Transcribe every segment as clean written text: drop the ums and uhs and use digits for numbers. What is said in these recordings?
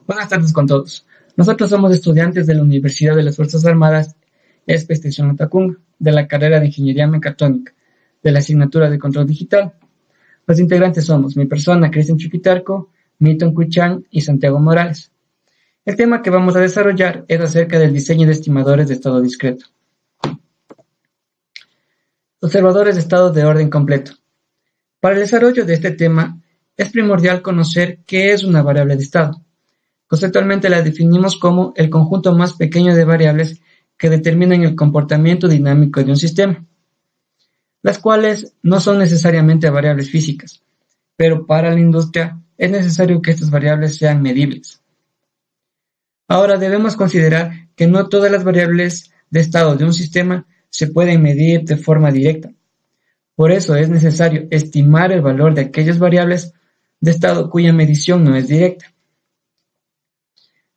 Buenas tardes con todos. Nosotros somos estudiantes de la Universidad de las Fuerzas Armadas, Extensión Latacunga, de la carrera de Ingeniería Mecatrónica, de la asignatura de Control Digital. Los integrantes somos mi persona, Cristian Chuquitarco, Milton Cuchán y Santiago Morales. El tema que vamos a desarrollar es acerca del diseño de estimadores de estado discreto. Observadores de estado de orden completo. Para el desarrollo de este tema, es primordial conocer qué es una variable de estado. Conceptualmente la definimos como el conjunto más pequeño de variables que determinan el comportamiento dinámico de un sistema, las cuales no son necesariamente variables físicas, pero para la industria es necesario que estas variables sean medibles. Ahora debemos considerar que no todas las variables de estado de un sistema se pueden medir de forma directa. Por eso es necesario estimar el valor de aquellas variables de estado cuya medición no es directa.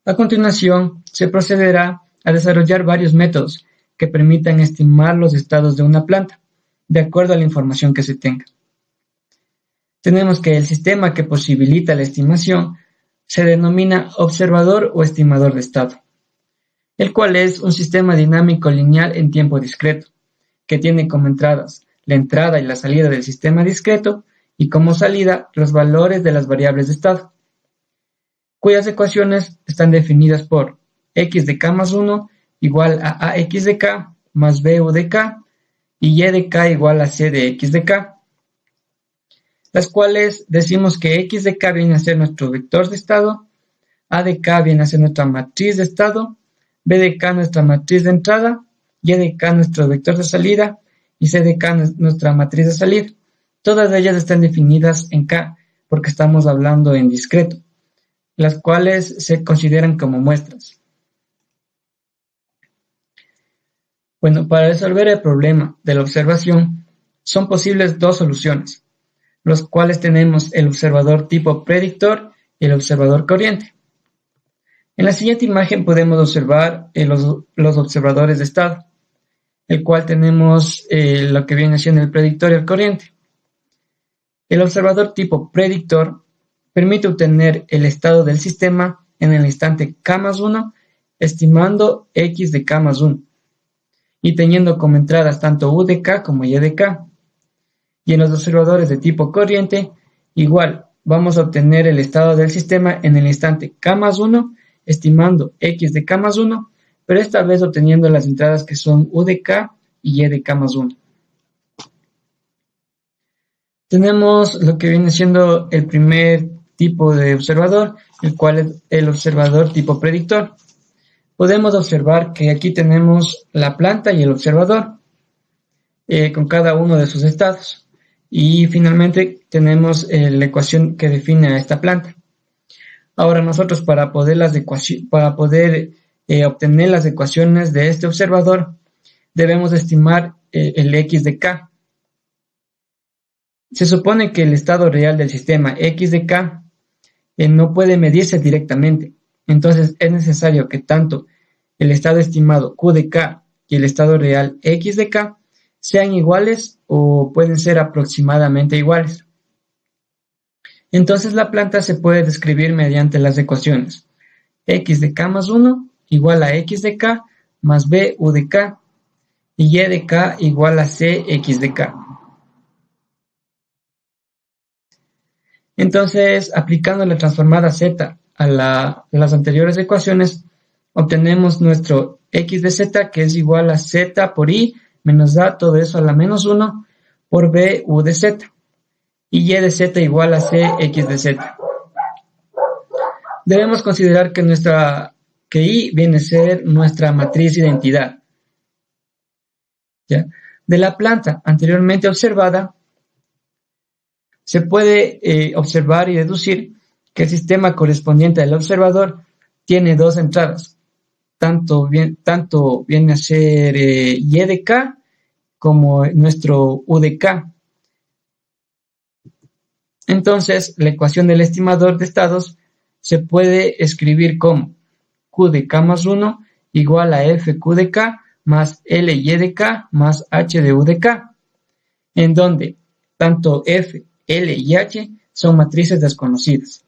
A continuación, se procederá a desarrollar varios métodos que permitan estimar los estados de una planta, de acuerdo a la información que se tenga. Tenemos que el sistema que posibilita la estimación se denomina observador o estimador de estado, el cual es un sistema dinámico lineal en tiempo discreto, que tiene como entradas la entrada y la salida del sistema discreto y como salida los valores de las variables de estado, cuyas ecuaciones están definidas por x de k más 1 igual a ax de k más bu de k y y de k igual a c de x de k, las cuales decimos que x de k viene a ser nuestro vector de estado, a de k viene a ser nuestra matriz de estado, b de k nuestra matriz de entrada, y de k nuestro vector de salida y c de k nuestra matriz de salida. Todas ellas están definidas en k porque estamos hablando en discreto, las cuales se consideran como muestras. Bueno, para resolver el problema de la observación, son posibles dos soluciones, los cuales tenemos el observador tipo predictor y el observador corriente. En la siguiente imagen podemos observar los observadores de estado, el cual tenemos lo que viene siendo el predictor y el corriente. El observador tipo predictor permite obtener el estado del sistema en el instante k más 1, estimando x de k más 1, y teniendo como entradas tanto u de k como y de k. Y en los observadores de tipo corriente, igual, vamos a obtener el estado del sistema en el instante k más 1, estimando x de k más 1, pero esta vez obteniendo las entradas que son u de k y de k más 1. Tenemos lo que viene siendo el primer tipo de observador, el cual es el observador tipo predictor. Podemos observar que aquí tenemos la planta y el observador, con cada uno de sus estados. Y finalmente tenemos la ecuación que define a esta planta. Ahora nosotros para poder obtener las ecuaciones de este observador, debemos estimar el x de k. Se supone que el estado real del sistema x de k no puede medirse directamente. Entonces es necesario que tanto el estado estimado q de k y el estado real x de k sean iguales o pueden ser aproximadamente iguales. Entonces la planta se puede describir mediante las ecuaciones x de k más 1 igual a x de k más b u de k y de k igual a c x de k. Entonces, aplicando la transformada z a las anteriores ecuaciones, obtenemos nuestro x de z, que es igual a z por i menos a, todo eso a la menos 1, por b u de z, y de z igual a c x de z. Debemos considerar que i viene a ser nuestra matriz identidad. ¿Ya? De la planta anteriormente observada, se puede observar y deducir que el sistema correspondiente al observador tiene dos entradas, tanto viene a ser y de k como nuestro u de k. Entonces, la ecuación del estimador de estados se puede escribir como q de k más 1 igual a f q de k más l y de k más h de u de k, en donde tanto f, L y H son matrices desconocidas.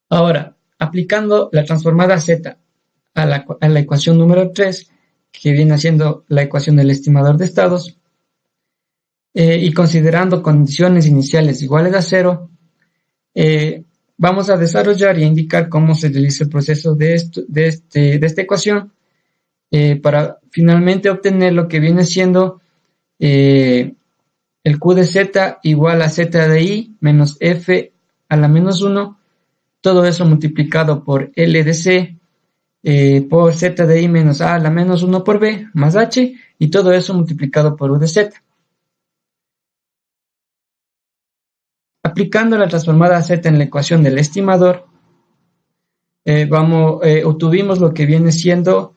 Ahora, aplicando la transformada z a la ecuación número 3, que viene siendo la ecuación del estimador de estados, y considerando condiciones iniciales iguales a cero, vamos a desarrollar y indicar cómo se realiza el proceso de esta ecuación para finalmente obtener lo que viene siendo el Q de z igual a z de i menos f a la menos 1, todo eso multiplicado por L de C por z de i menos a la menos 1 por b más h, y todo eso multiplicado por u de z. Aplicando la transformada z en la ecuación del estimador, obtuvimos lo que viene siendo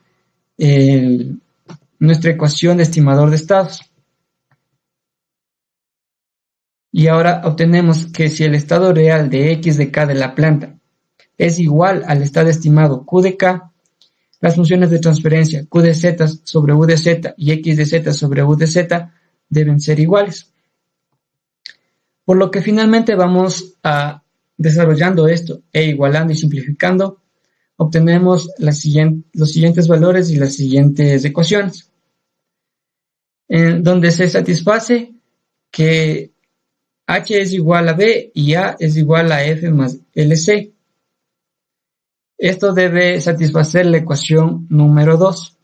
nuestra ecuación de estimador de estados. Y ahora obtenemos que si el estado real de x de k de la planta es igual al estado estimado q de k, las funciones de transferencia q de z sobre u de z y x de z sobre u de z deben ser iguales. Por lo que finalmente vamos a desarrollando esto e igualando y simplificando, obtenemos los siguientes valores y las siguientes ecuaciones, en donde se satisface que h es igual a b y a es igual a f más lc. Esto debe satisfacer la ecuación número 2,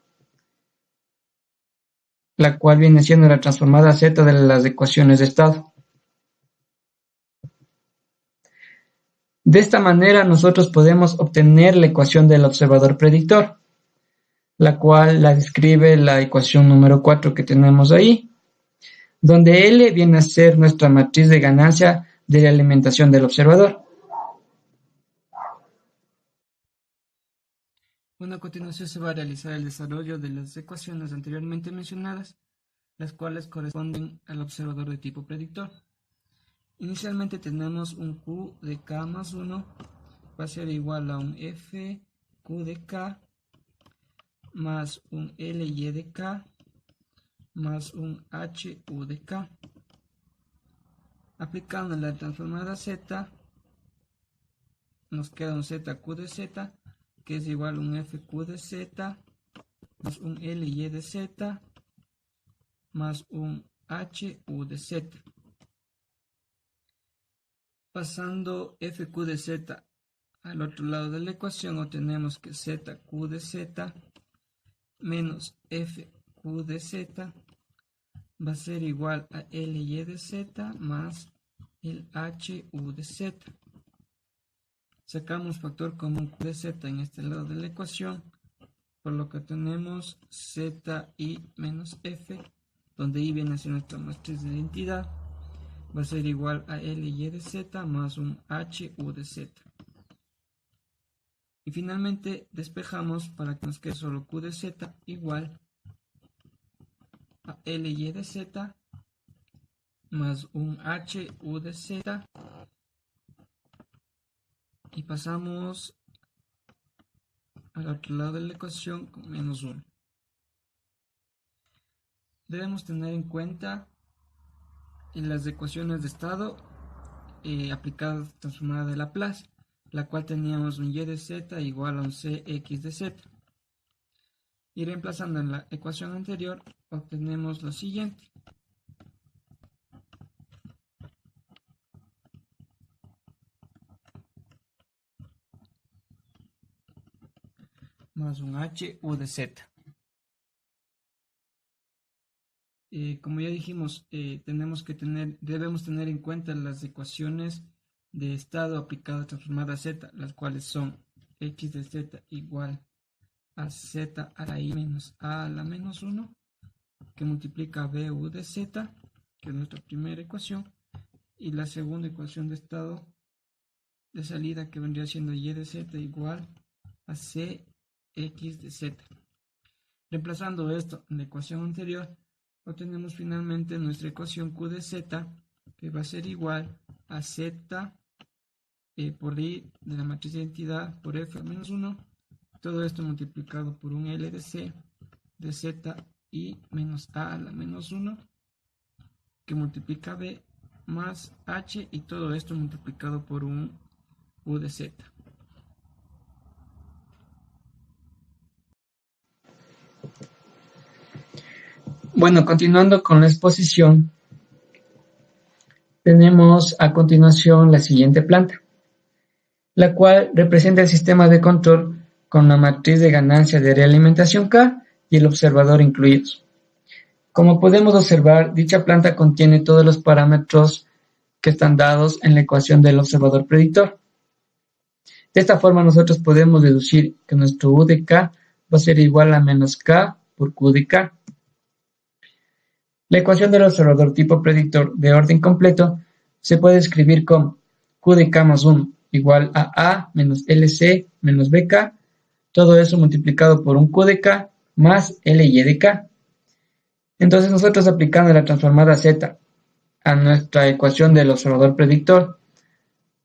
la cual viene siendo la transformada z de las ecuaciones de estado. De esta manera nosotros podemos obtener la ecuación del observador predictor, la cual la describe la ecuación número 4 que tenemos ahí, donde L viene a ser nuestra matriz de ganancia de la alimentación del observador. Bueno, a continuación se va a realizar el desarrollo de las ecuaciones anteriormente mencionadas, las cuales corresponden al observador de tipo predictor. Inicialmente tenemos un Q de K más 1 va a ser igual a un F Q de K más un L Y de K más un H U de K. Aplicando la transformada Z, nos queda un ZQ de Z, que es igual a un FQ de Z más un LY de Z más un HU de Z. Pasando FQ de Z al otro lado de la ecuación, obtenemos que ZQ de Z menos FQ de Z va a ser igual a LY de Z más el HU de Z. Sacamos factor común de Z en este lado de la ecuación, por lo que tenemos ZI menos F, donde I viene a ser nuestra matriz de identidad, va a ser igual a LY de Z más un HU de Z. Y finalmente despejamos para que nos quede solo Q de Z igual a LY de Z más un HU de Z, y pasamos al otro lado de la ecuación con menos 1. Debemos tener en cuenta en las ecuaciones de estado aplicadas transformada de Laplace, la cual teníamos un y de z igual a un cx de z. Y reemplazando en la ecuación anterior, obtenemos lo siguiente. Más un HU de Z. Como ya dijimos, debemos tener en cuenta las ecuaciones de estado aplicadas transformada a Z, las cuales son x de z igual a z a la i menos a la menos 1, que multiplica bu de z, que es nuestra primera ecuación, y la segunda ecuación de estado de salida, que vendría siendo y de z igual a cx de z. Reemplazando esto en la ecuación anterior, obtenemos finalmente nuestra ecuación q de z, que va a ser igual a z por i de la matriz de identidad por f a menos 1, todo esto multiplicado por un L de C de Z i menos a la menos 1, que multiplica B más H, y todo esto multiplicado por un U de Z. Bueno, continuando con la exposición, tenemos a continuación la siguiente planta, la cual representa el sistema de control con la matriz de ganancia de realimentación K y el observador incluidos. Como podemos observar, dicha planta contiene todos los parámetros que están dados en la ecuación del observador predictor. De esta forma nosotros podemos deducir que nuestro U de K va a ser igual a menos K por Q de K. La ecuación del observador tipo predictor de orden completo se puede escribir como Q de K más 1 igual a A menos LC menos BK, todo eso multiplicado por un Q de K más LY de K. Entonces nosotros aplicando la transformada Z a nuestra ecuación del observador predictor,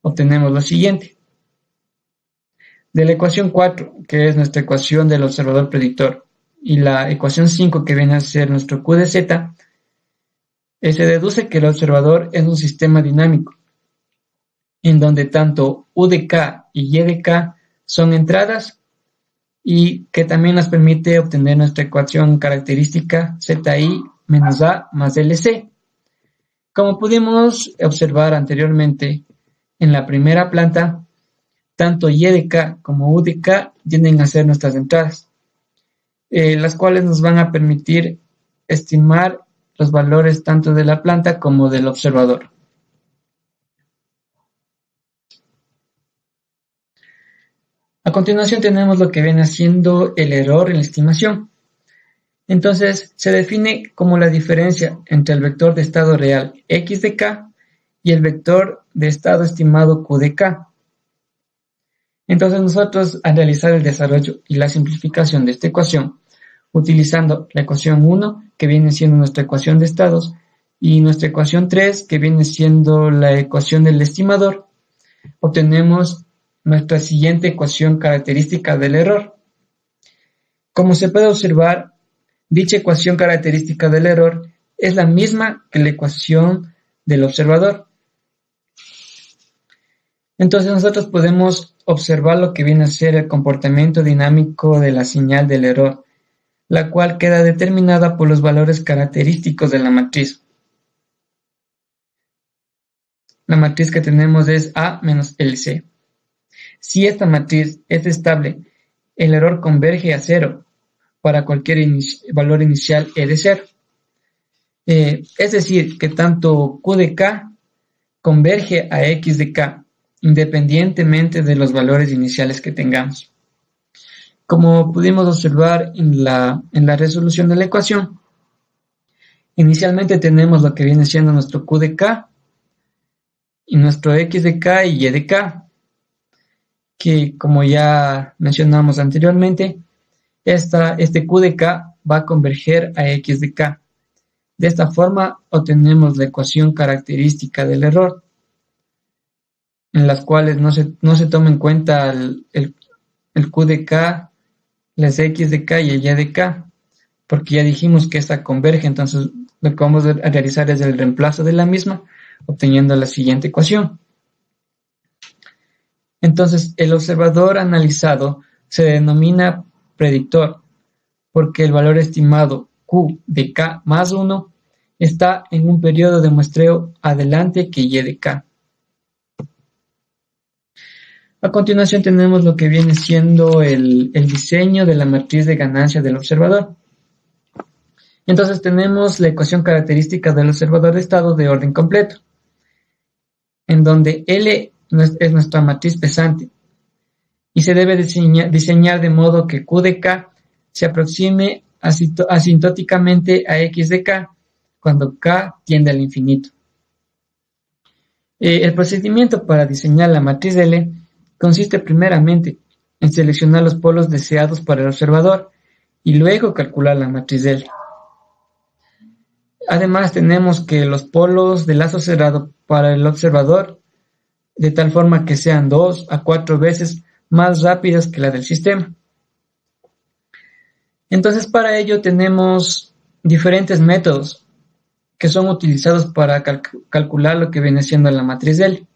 obtenemos lo siguiente. De la ecuación 4, que es nuestra ecuación del observador predictor, y la ecuación 5, que viene a ser nuestro Q de Z, se deduce que el observador es un sistema dinámico, en donde tanto U de K y Y de K son entradas y que también nos permite obtener nuestra ecuación característica ZI menos A más LC. Como pudimos observar anteriormente en la primera planta, tanto Y de K como U de K tienden a ser nuestras entradas, las cuales nos van a permitir estimar los valores tanto de la planta como del observador. A continuación tenemos lo que viene siendo el error en la estimación. Entonces se define como la diferencia entre el vector de estado real x de k y el vector de estado estimado q de k. Entonces nosotros al realizar el desarrollo y la simplificación de esta ecuación, utilizando la ecuación 1, que viene siendo nuestra ecuación de estados, y nuestra ecuación 3, que viene siendo la ecuación del estimador, obtenemos nuestra siguiente ecuación característica del error. Como se puede observar, dicha ecuación característica del error es la misma que la ecuación del observador. Entonces nosotros podemos observar lo que viene a ser el comportamiento dinámico de la señal del error, la cual queda determinada por los valores característicos de la matriz. La matriz que tenemos es A menos LC. Si esta matriz es estable, el error converge a 0 para cualquier valor inicial E de 0. Es decir, que tanto Q de K converge a X de K, independientemente de los valores iniciales que tengamos. Como pudimos observar en la resolución de la ecuación, inicialmente tenemos lo que viene siendo nuestro Q de K y nuestro X de K y Y de K, que como ya mencionamos anteriormente, este Q de K va a converger a X de K. De esta forma obtenemos la ecuación característica del error, en las cuales no se toma en cuenta el Q de K, las X de K y el Y de K, porque ya dijimos que esta converge, entonces lo que vamos a realizar es el reemplazo de la misma, obteniendo la siguiente ecuación. Entonces, el observador analizado se denomina predictor, porque el valor estimado Q de K más 1 está en un periodo de muestreo adelante que Y de K. A continuación tenemos lo que viene siendo el diseño de la matriz de ganancia del observador. Entonces tenemos la ecuación característica del observador de estado de orden completo, en donde L es nuestra matriz pesante y se debe diseñar de modo que Q de K se aproxime asintóticamente a X de K cuando K tiende al infinito. El procedimiento para diseñar la matriz L consiste primeramente en seleccionar los polos deseados para el observador y luego calcular la matriz L. Además tenemos que los polos de lazo cerrado para el observador de tal forma que sean 2 a 4 veces más rápidas que la del sistema. Entonces para ello tenemos diferentes métodos que son utilizados para calcular lo que viene siendo la matriz L.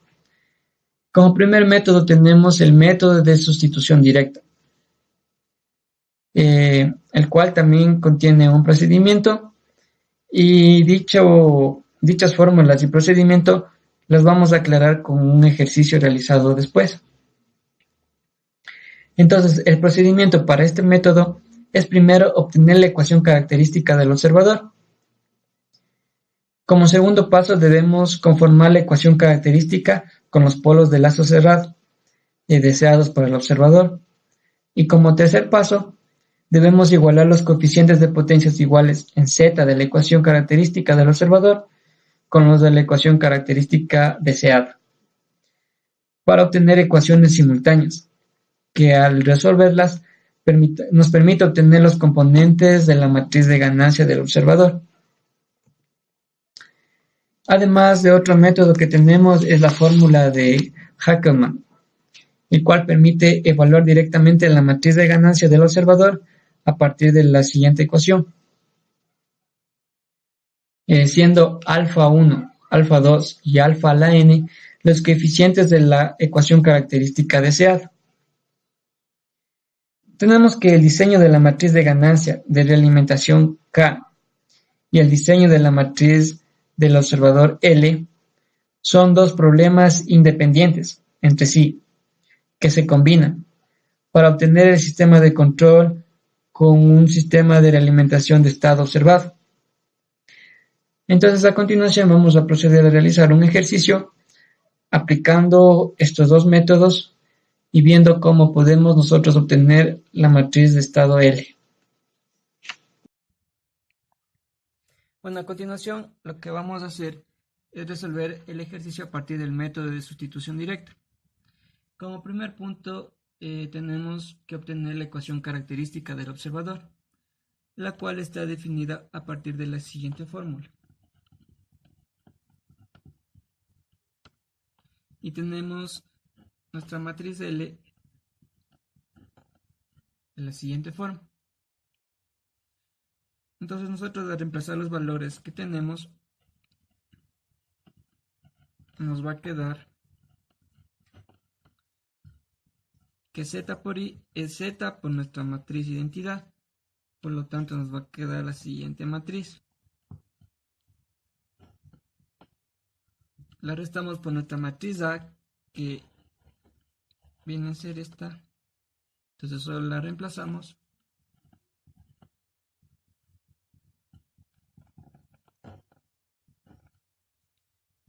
Como primer método tenemos el método de sustitución directa, el cual también contiene un procedimiento Y dichas fórmulas y procedimiento las vamos a aclarar con un ejercicio realizado después. Entonces, el procedimiento para este método es primero obtener la ecuación característica del observador. Como segundo paso debemos conformar la ecuación característica con los polos del lazo cerrado deseados por el observador. Y como tercer paso, debemos igualar los coeficientes de potencias iguales en Z de la ecuación característica del observador con los de la ecuación característica deseada, para obtener ecuaciones simultáneas, que al resolverlas nos permite obtener los componentes de la matriz de ganancia del observador. Además de otro método que tenemos es la fórmula de Hackelmann, el cual permite evaluar directamente la matriz de ganancia del observador a partir de la siguiente ecuación, siendo alfa 1, alfa 2 y alfa a la n los coeficientes de la ecuación característica deseada. Tenemos que el diseño de la matriz de ganancia de realimentación K y el diseño de la matriz del observador L son dos problemas independientes entre sí, que se combinan para obtener el sistema de control con un sistema de realimentación de estado observado. Entonces, a continuación vamos a proceder a realizar un ejercicio aplicando estos dos métodos y viendo cómo podemos nosotros obtener la matriz de estado L. Bueno, a continuación lo que vamos a hacer es resolver el ejercicio a partir del método de sustitución directa. Como primer punto tenemos que obtener la ecuación característica del observador, la cual está definida a partir de la siguiente fórmula. Y tenemos nuestra matriz L de la siguiente forma. Entonces nosotros al reemplazar los valores que tenemos, nos va a quedar que Z por I es Z por nuestra matriz identidad. Por lo tanto nos va a quedar la siguiente matriz. La restamos por nuestra matriz A, que viene a ser esta. Entonces solo la reemplazamos.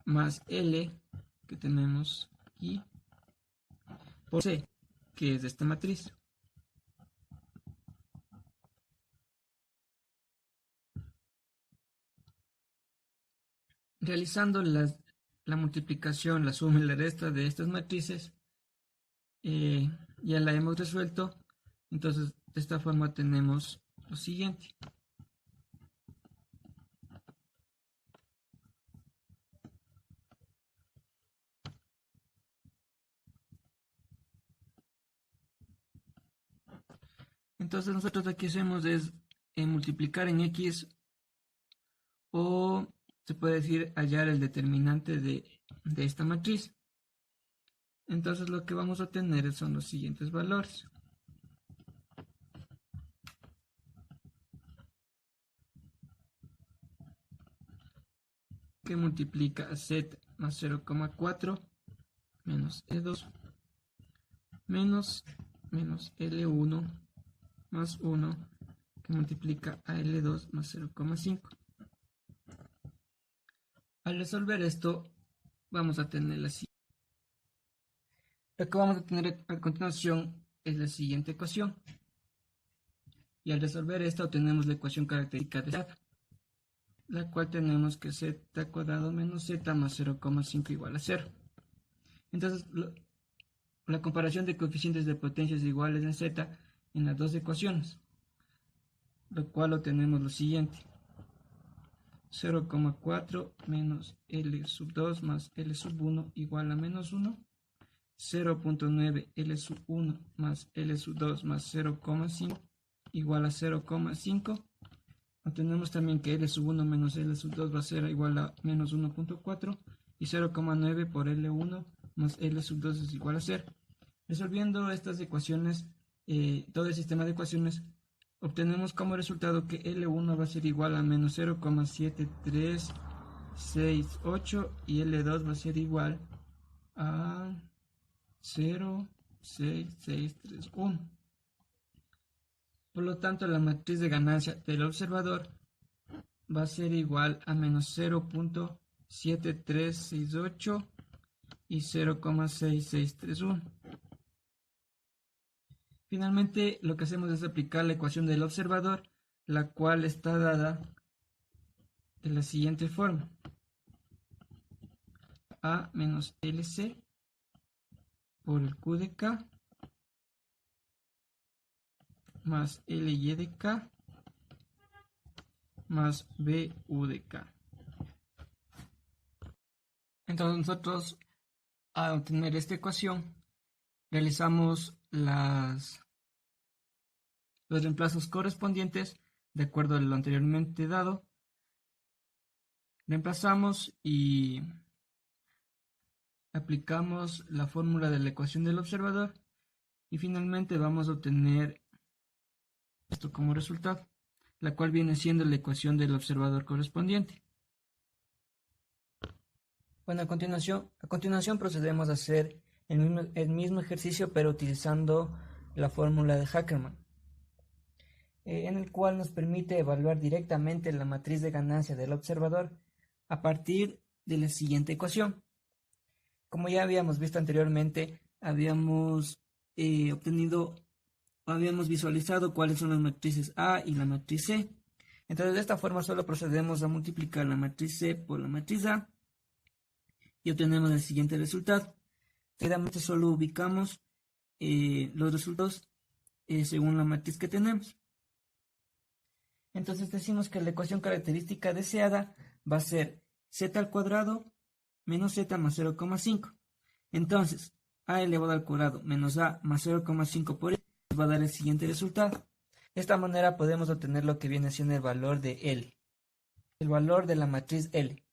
Más L, que tenemos aquí, por C, que es de esta matriz. Realizando la multiplicación, la suma y la resta de estas matrices, ya la hemos resuelto. Entonces, de esta forma tenemos lo siguiente. Entonces, nosotros aquí hacemos es multiplicar en X, o se puede decir hallar el determinante de esta matriz. Entonces, lo que vamos a tener son los siguientes valores. Que multiplica a Z más 0,4 menos E2 menos L1 más 1 que multiplica a L2 más 0,5. Al resolver esto vamos a tener la siguiente. Lo que vamos a tener a continuación es la siguiente ecuación. Y al resolver esta obtenemos la ecuación característica de Z, la cual tenemos que Z cuadrado menos Z más 0,5 igual a 0. Entonces, la comparación de coeficientes de potencias iguales en Z en las dos ecuaciones, lo cual obtenemos lo siguiente: 0,4 menos L sub 2 más L sub 1 igual a menos 1, 0,9 L sub 1 más L sub 2 más 0,5 igual a 0,5. Obtenemos también que L sub 1 menos L sub 2 va a ser igual a menos 1,4 y 0,9 por L1 más L sub 2 es igual a 0. Resolviendo estas ecuaciones, todo el sistema de ecuaciones, obtenemos como resultado que L1 va a ser igual a menos 0,7368 y L2 va a ser igual a 0,6631. Por lo tanto, la matriz de ganancia del observador va a ser igual a menos 0,7368 y 0,6631. Finalmente, lo que hacemos es aplicar la ecuación del observador, la cual está dada de la siguiente forma: A menos LC por el Q de K más LY de K más BU de K. Entonces nosotros, al obtener esta ecuación, realizamos los reemplazos correspondientes de acuerdo a lo anteriormente dado. Reemplazamos y aplicamos la fórmula de la ecuación del observador y finalmente vamos a obtener esto como resultado, la cual viene siendo la ecuación del observador correspondiente. Bueno, a continuación procedemos a hacer el mismo ejercicio, pero utilizando la fórmula de Hackermann, en el cual nos permite evaluar directamente la matriz de ganancia del observador a partir de la siguiente ecuación. Como ya habíamos visto anteriormente, habíamos visualizado cuáles son las matrices A y la matriz C. Entonces, de esta forma solo procedemos a multiplicar la matriz C por la matriz A y obtenemos el siguiente resultado. Seguidamente solo ubicamos los resultados según la matriz que tenemos. Entonces decimos que la ecuación característica deseada va a ser z al cuadrado menos z más 0,5. Entonces, a elevado al cuadrado menos a más 0,5 por x nos va a dar el siguiente resultado. De esta manera podemos obtener lo que viene siendo el valor de L, el valor de la matriz L.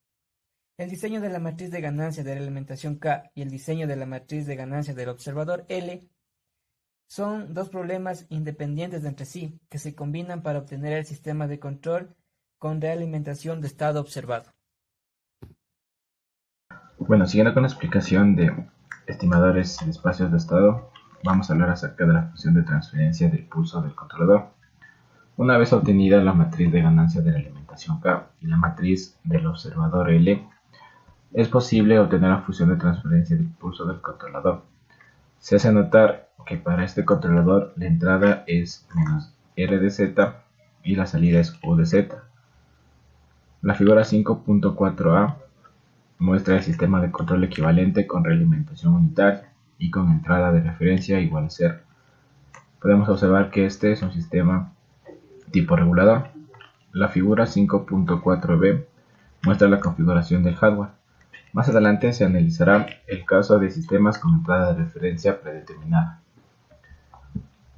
El diseño de la matriz de ganancia de la alimentación K y el diseño de la matriz de ganancia del observador L son dos problemas independientes de entre sí que se combinan para obtener el sistema de control con realimentación de estado observado. Bueno, siguiendo con la explicación de estimadores de espacios de estado, vamos a hablar acerca de la función de transferencia del pulso del controlador. Una vez obtenida la matriz de ganancia de la alimentación K y la matriz del observador L, es posible obtener la función de transferencia del pulso del controlador. Se hace notar que para este controlador la entrada es menos R de Z y la salida es U de Z. La figura 5.4a muestra el sistema de control equivalente con realimentación unitaria y con entrada de referencia igual a 0. Podemos observar que este es un sistema tipo regulador. La figura 5.4b muestra la configuración del hardware. Más adelante se analizará el caso de sistemas con entrada de referencia predeterminada.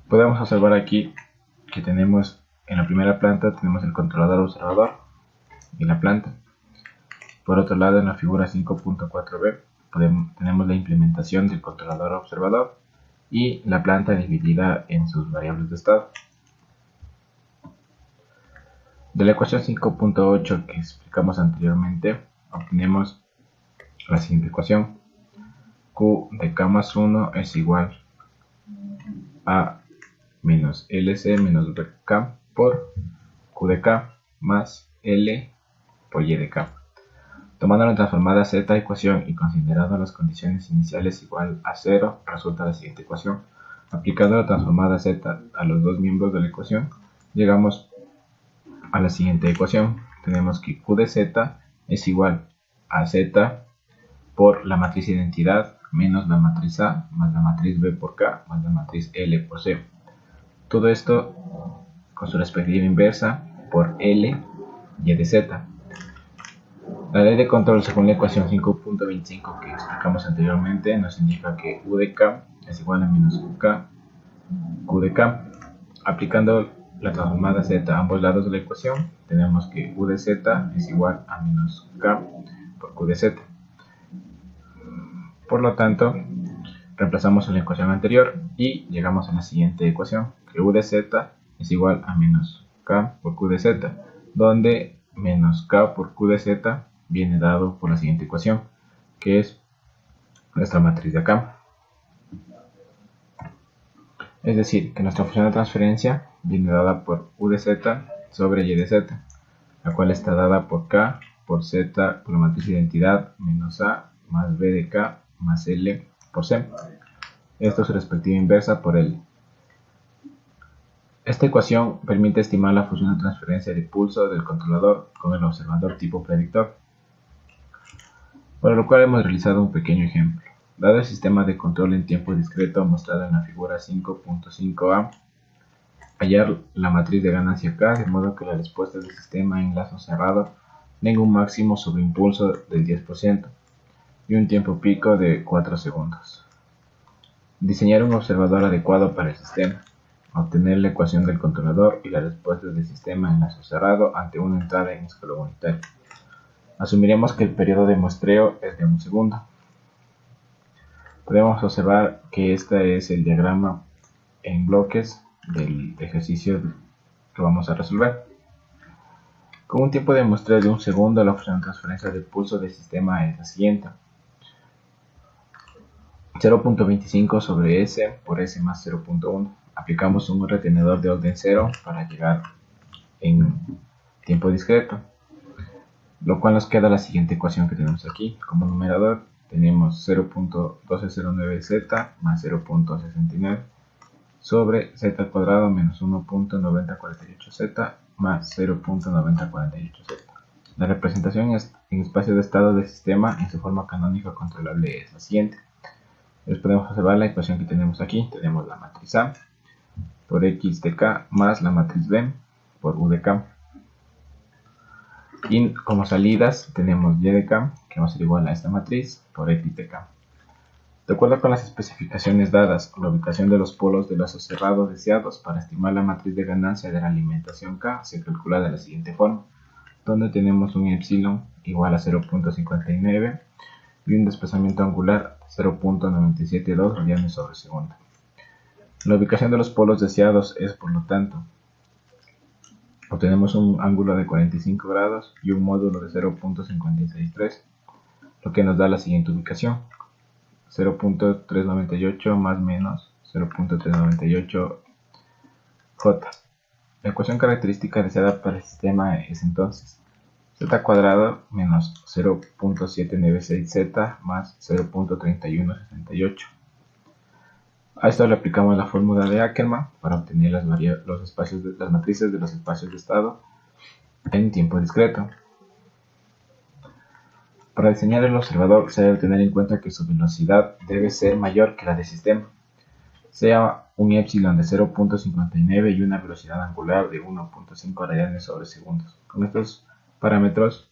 Podemos observar aquí que tenemos en la primera planta tenemos el controlador observador y la planta. Por otro lado, en la figura 5.4b tenemos la implementación del controlador observador y la planta dividida en sus variables de estado. De la ecuación 5.8 que explicamos anteriormente, obtenemos la siguiente ecuación: Q de K más 1 es igual a menos LC menos BK por Q de K más L por Y de K. Tomando la transformada Z ecuación y considerando las condiciones iniciales igual a 0, resulta la siguiente ecuación. Aplicando la transformada Z a los dos miembros de la ecuación, llegamos a la siguiente ecuación. Tenemos que Q de Z es igual a Z por la matriz identidad menos la matriz A más la matriz B por K más la matriz L por C. Todo esto con su respectiva inversa por L y de Z. La ley de control según la ecuación 5.25 que explicamos anteriormente nos indica que U de K es igual a menos K Q de K. Aplicando la transformada Z a ambos lados de la ecuación, tenemos que U de Z es igual a menos K por Q de Z. Por lo tanto, reemplazamos en la ecuación anterior y llegamos a la siguiente ecuación, que U de Z es igual a menos k por q de z, donde menos k por q de z viene dado por la siguiente ecuación, que es nuestra matriz de acá. Es decir, que nuestra función de transferencia viene dada por u de z sobre y de z, la cual está dada por k por z por la matriz de identidad menos a más b de k más l por c. Esto es su respectiva inversa por L. Esta ecuación permite estimar la función de transferencia de pulso del controlador con el observador tipo predictor, para lo cual hemos realizado un pequeño ejemplo. Dado el sistema de control en tiempo discreto mostrado en la figura 5.5a, hallar la matriz de ganancia K de modo que la respuesta del sistema en lazo cerrado tenga un máximo sobre impulso del 10% y un tiempo pico de 4 segundos. Diseñar un observador adecuado para el sistema. Obtener la ecuación del controlador y la respuesta del sistema en lazo cerrado ante una entrada en escala unitaria. Asumiremos que el periodo de muestreo es de 1 segundo. Podemos observar que este es el diagrama en bloques del ejercicio que vamos a resolver. Con un tiempo de muestreo de 1 segundo, la función de transferencia de pulso del sistema es la siguiente: 0.25 sobre S por S más 0.1. Aplicamos un retenedor de orden 0 para llegar en tiempo discreto, lo cual nos queda la siguiente ecuación que tenemos aquí. Como numerador tenemos 0.1209z más 0.69 sobre z al cuadrado menos 1.9048z más 0.9048z. La representación en espacio de estado del sistema en su forma canónica controlable es la siguiente. Entonces podemos observar la ecuación que tenemos aquí. Tenemos la matriz A por x de k más la matriz B por u de k. Y como salidas tenemos y de k, que va a ser igual a esta matriz por x de k. De acuerdo con las especificaciones dadas, la ubicación de los polos de lazo cerrado deseados para estimar la matriz de ganancia de la alimentación K se calcula de la siguiente forma, donde tenemos un epsilon igual a 0.59 y un desplazamiento angular 0.972 radianes sobre segundo. La ubicación de los polos deseados es, por lo tanto, obtenemos un ángulo de 45 grados y un módulo de 0.563, lo que nos da la siguiente ubicación: 0.398 más menos 0.398 J. La ecuación característica deseada para el sistema es entonces z cuadrado menos 0.796z más 0.3168. A esto le aplicamos la fórmula de Ackermann para obtener las matrices de los espacios de estado en tiempo discreto. Para diseñar el observador se debe tener en cuenta que su velocidad debe ser mayor que la del sistema, sea un epsilon de 0.59 y una velocidad angular de 1.5 radianes sobre segundos. Con estos parámetros,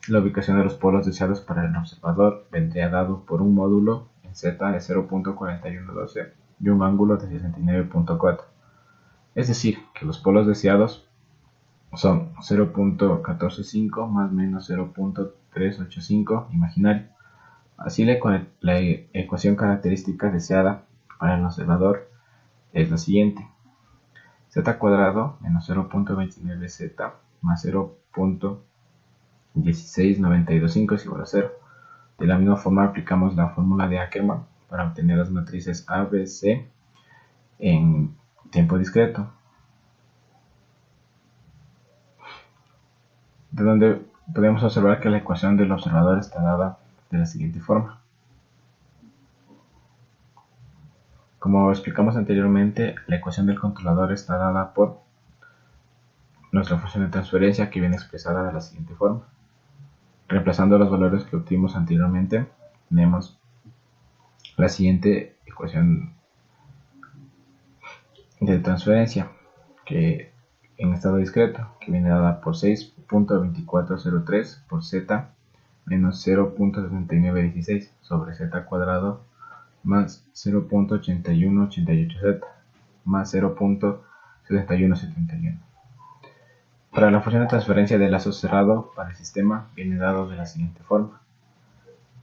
la ubicación de los polos deseados para el observador vendría dado por un módulo en z de 0.4112 y un ángulo de 69.4. Es decir, que los polos deseados son 0.145 más menos 0.385 imaginario. Así la ecuación característica deseada para el observador es la siguiente: z cuadrado menos 0.29z más 0.16925 es igual a 0. De la misma forma aplicamos la fórmula de Ackermann para obtener las matrices A, B, C en tiempo discreto, de donde podemos observar que la ecuación del observador está dada de la siguiente forma. Como explicamos anteriormente, la ecuación del controlador está dada por nuestra función de transferencia, que viene expresada de la siguiente forma. Reemplazando los valores que obtuvimos anteriormente, tenemos la siguiente ecuación de transferencia, que en estado discreto, que viene dada por 6.2403 por z menos 0.6916 sobre z cuadrado más 0.8188z más 0.7171. Para la función de transferencia de lazo cerrado para el sistema viene dado de la siguiente forma: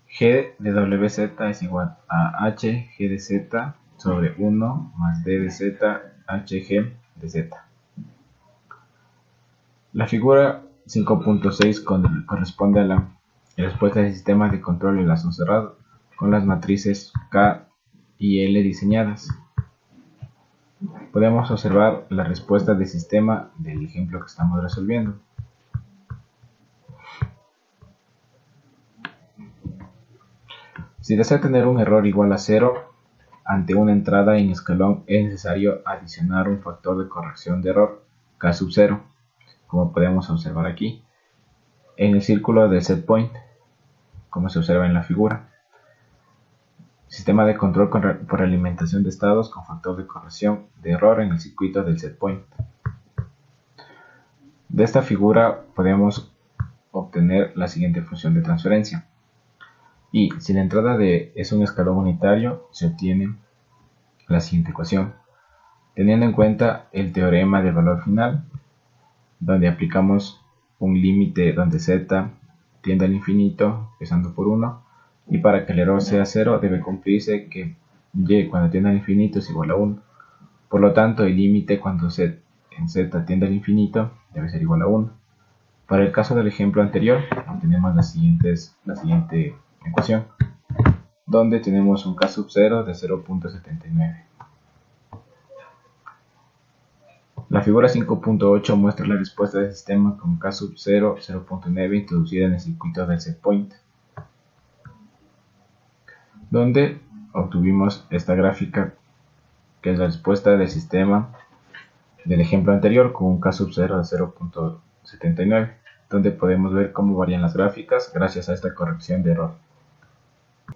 g de wz es igual a h g de z sobre 1 más d de z hg de z. La figura 5.6 corresponde a la respuesta del sistema de control en lazo cerrado, con las matrices K y L diseñadas. Podemos observar la respuesta del sistema del ejemplo que estamos resolviendo. Si desea tener un error igual a 0, ante una entrada en escalón es necesario adicionar un factor de corrección de error, K sub 0, como podemos observar aquí, en el círculo del set point, como se observa en la figura. Sistema de control por alimentación de estados con factor de corrección de error en el circuito del set point. De esta figura podemos obtener la siguiente función de transferencia. Y si la entrada es un escalón unitario, se obtiene la siguiente ecuación. Teniendo en cuenta el teorema del valor final, donde aplicamos un límite donde z tiende al infinito, empezando por 1, y para que el error sea 0 debe cumplirse que y cuando tiende al infinito es igual a 1. Por lo tanto, el límite cuando z tiende al infinito debe ser igual a 1. Para el caso del ejemplo anterior, obtenemos la siguiente ecuación, donde tenemos un K sub 0 de 0.79. La figura 5.8 muestra la respuesta del sistema con K sub 0, 0.9 introducida en el circuito del set point, donde obtuvimos esta gráfica que es la respuesta del sistema del ejemplo anterior con un K sub 0 de 0.79, donde podemos ver cómo varían las gráficas gracias a esta corrección de error.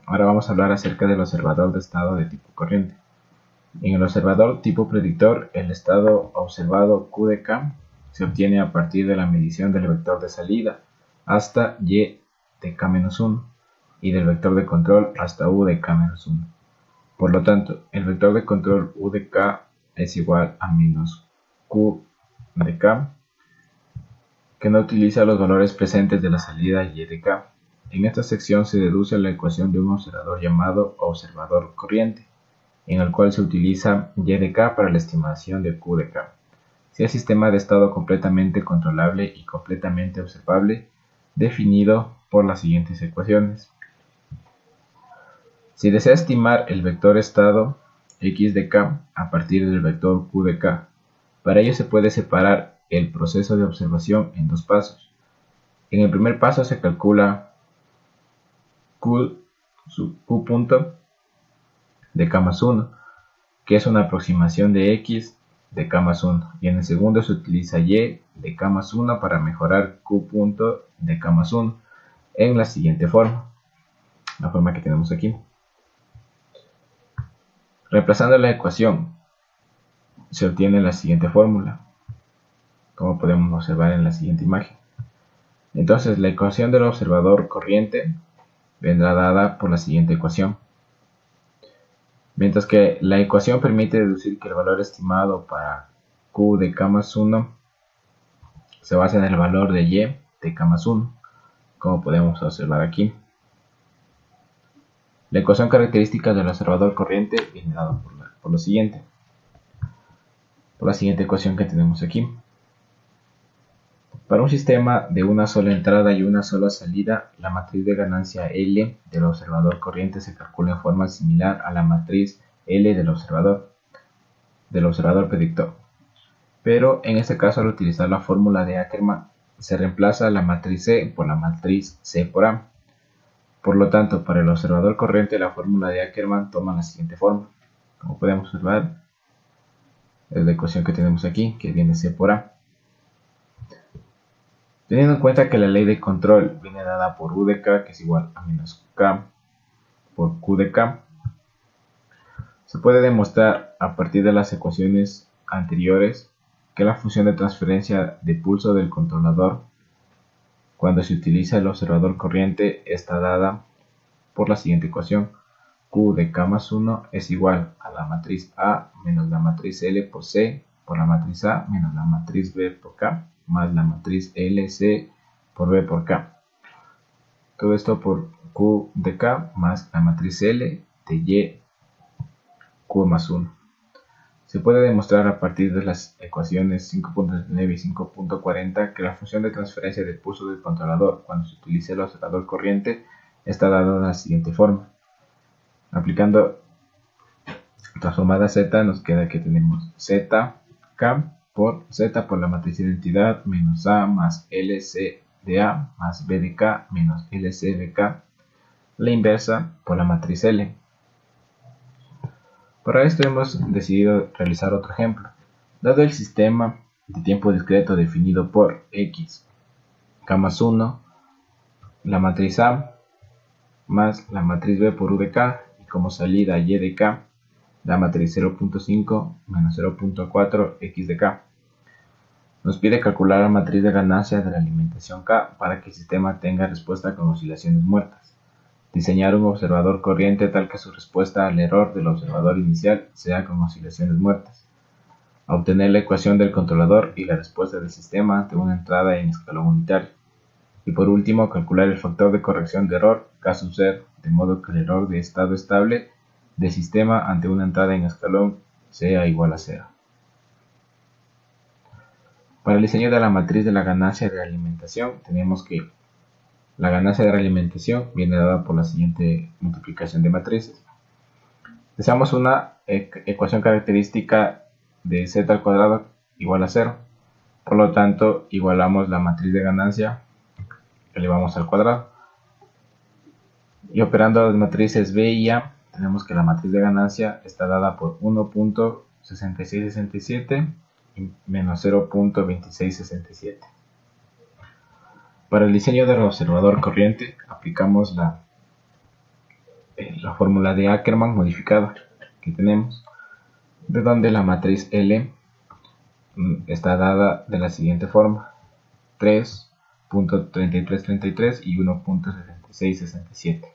Ahora vamos a hablar acerca del observador de estado de tipo corriente. En el observador tipo predictor, el estado observado Q de K se obtiene a partir de la medición del vector de salida hasta Y de K-1 y del vector de control hasta U de K-1. Por lo tanto, el vector de control U de K es igual a menos Q de K, que no utiliza los valores presentes de la salida Y de K. En esta sección se deduce la ecuación de un observador llamado observador corriente, en el cual se utiliza Y de K para la estimación de Q de K. Si el sistema de estado completamente controlable y completamente observable, definido por las siguientes ecuaciones. Si desea estimar el vector estado X de K a partir del vector Q de K, para ello se puede separar el proceso de observación en dos pasos. En el primer paso se calcula Q punto de K+1, que es una aproximación de X de K+1, y en el segundo se utiliza Y de K+1 para mejorar Q punto de K+1 en la siguiente forma, la forma que tenemos aquí. Reemplazando la ecuación, se obtiene la siguiente fórmula, como podemos observar en la siguiente imagen. Entonces, la ecuación del observador corriente vendrá dada por la siguiente ecuación. Mientras que la ecuación permite deducir que el valor estimado para Q de K+1 se basa en el valor de Y de K+1, como podemos observar aquí. La ecuación característica del observador corriente viene dada por la siguiente ecuación que tenemos aquí. Para un sistema de una sola entrada y una sola salida, la matriz de ganancia L del observador corriente se calcula en forma similar a la matriz L del observador predictor. Pero en este caso, al utilizar la fórmula de Ackermann, se reemplaza la matriz C por la matriz C por A. Por lo tanto, para el observador corriente, la fórmula de Ackermann toma la siguiente forma. Como podemos observar, es la ecuación que tenemos aquí, que viene C por A. Teniendo en cuenta que la ley de control viene dada por U de K, que es igual a menos K por Q de K, se puede demostrar a partir de las ecuaciones anteriores que la función de transferencia de pulso del controlador, cuando se utiliza el observador corriente, está dada por la siguiente ecuación. Q de K+1 es igual a la matriz A menos la matriz L por C por la matriz A menos la matriz B por K más la matriz LC por B por K. Todo esto por Q de K más la matriz L de Y Q+1. Se puede demostrar a partir de las ecuaciones 5.39 y 5.40 que la función de transferencia de pulso del controlador cuando se utilice el observador corriente está dada de la siguiente forma. Aplicando transformada Z nos queda que tenemos ZK por Z por la matriz identidad menos A más LC de A más B de K menos LC de K, la inversa por la matriz L. Para esto hemos decidido realizar otro ejemplo. Dado el sistema de tiempo discreto definido por X, K más 1, la matriz A más la matriz B por U de K y como salida Y de K, la matriz 0.5 menos 0.4 X de K. Nos pide calcular la matriz de ganancia de la alimentación K para que el sistema tenga respuesta con oscilaciones muertas. Diseñar un observador corriente tal que su respuesta al error del observador inicial sea con oscilaciones muertas. Obtener la ecuación del controlador y la respuesta del sistema ante una entrada en escalón unitario. Y por último, calcular el factor de corrección de error K sub 0, de modo que el error de estado estable del sistema ante una entrada en escalón sea igual a 0. Para el diseño de la matriz de la ganancia de la alimentación, tenemos que la ganancia de realimentación viene dada por la siguiente multiplicación de matrices. Deseamos una ecuación característica de z al cuadrado igual a 0. Por lo tanto, igualamos la matriz de ganancia, elevamos al cuadrado. Y operando las matrices B y A, tenemos que la matriz de ganancia está dada por 1.6667 y menos 0.2667. Para el diseño del observador corriente aplicamos la fórmula de Ackermann modificada que tenemos, de donde la matriz L está dada de la siguiente forma: 3.3333 y 1.7667.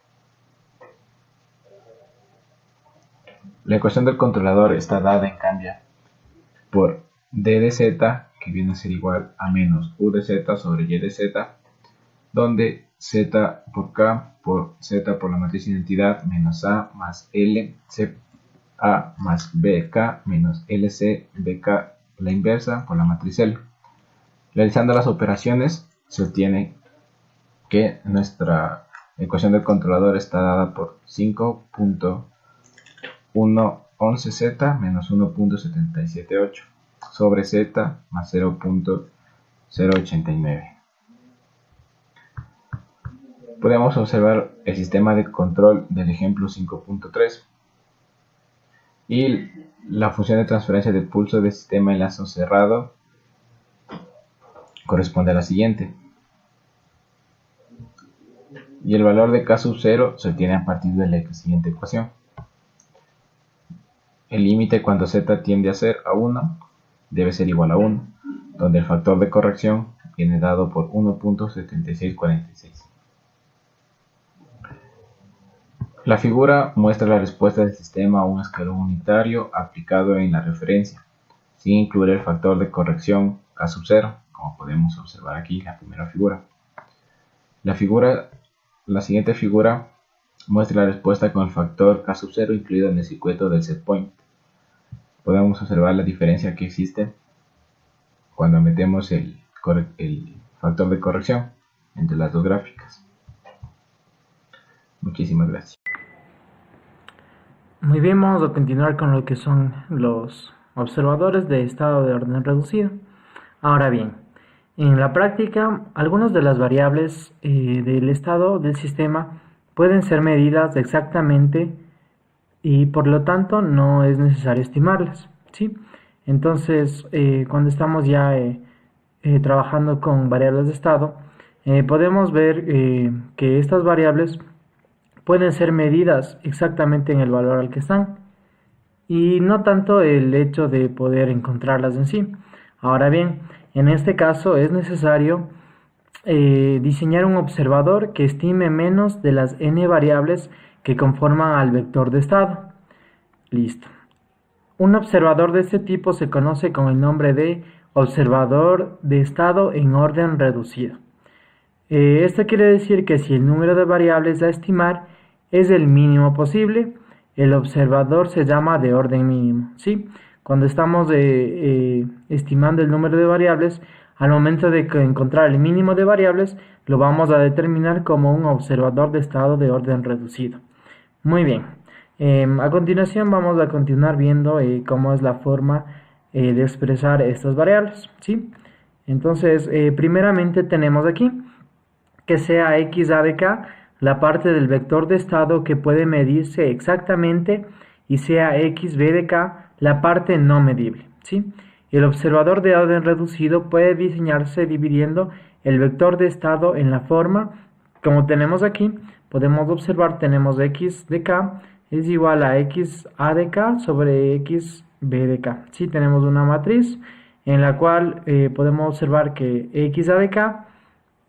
La ecuación del controlador está dada en cambio por D de Z, que viene a ser igual a menos U de Z sobre Y de Z, donde Z por K por Z por la matriz identidad menos A más L C A más BK menos LC BK, la inversa por la matriz L. Realizando las operaciones se obtiene que nuestra ecuación del controlador está dada por 5.111Z menos 1.778 sobre Z más 0.089. Podemos observar el sistema de control del ejemplo 5.3 y la función de transferencia de pulso del sistema en lazo cerrado corresponde a la siguiente. Y el valor de K sub 0 se obtiene a partir de la siguiente ecuación. El límite cuando Z tiende a ser a 1 debe ser igual a 1, donde el factor de corrección viene dado por 1.7646. La figura muestra la respuesta del sistema a un escalón unitario aplicado en la referencia, sin incluir el factor de corrección K sub 0, como podemos observar aquí en la primera figura. La siguiente figura muestra la respuesta con el factor K sub 0 incluido en el circuito del set point. Podemos observar la diferencia que existe cuando metemos el factor de corrección entre las dos gráficas. Muchísimas gracias. Muy bien, vamos a continuar con lo que son los observadores de estado de orden reducido. Ahora bien, en la práctica, algunas de las variables del estado del sistema pueden ser medidas exactamente y por lo tanto no es necesario estimarlas, ¿sí? Entonces, cuando estamos ya trabajando con variables de estado, podemos ver que estas variables pueden ser medidas exactamente en el valor al que están y no tanto el hecho de poder encontrarlas en sí. Ahora bien, en este caso es necesario diseñar un observador que estime menos de las n variables que conforman al vector de estado. Listo. Un observador de este tipo se conoce con el nombre de observador de estado en orden reducido. Esto quiere decir que si el número de variables a estimar es el mínimo posible, el observador se llama de orden mínimo, ¿sí? cuando estamos estimando el número de variables, al momento de encontrar el mínimo de variables, lo vamos a determinar como un observador de estado de orden reducido. Muy bien. A continuación vamos a continuar viendo cómo es la forma de expresar estas variables, ¿sí? Entonces, primeramente tenemos aquí que sea x a de k la parte del vector de estado que puede medirse exactamente y sea x b de k la parte no medible, ¿sí? El observador de orden reducido puede diseñarse dividiendo el vector de estado en la forma, como tenemos aquí, podemos observar, tenemos x de k es igual a x a de k sobre x b de k, ¿sí? Tenemos una matriz en la cual podemos observar que x a de k,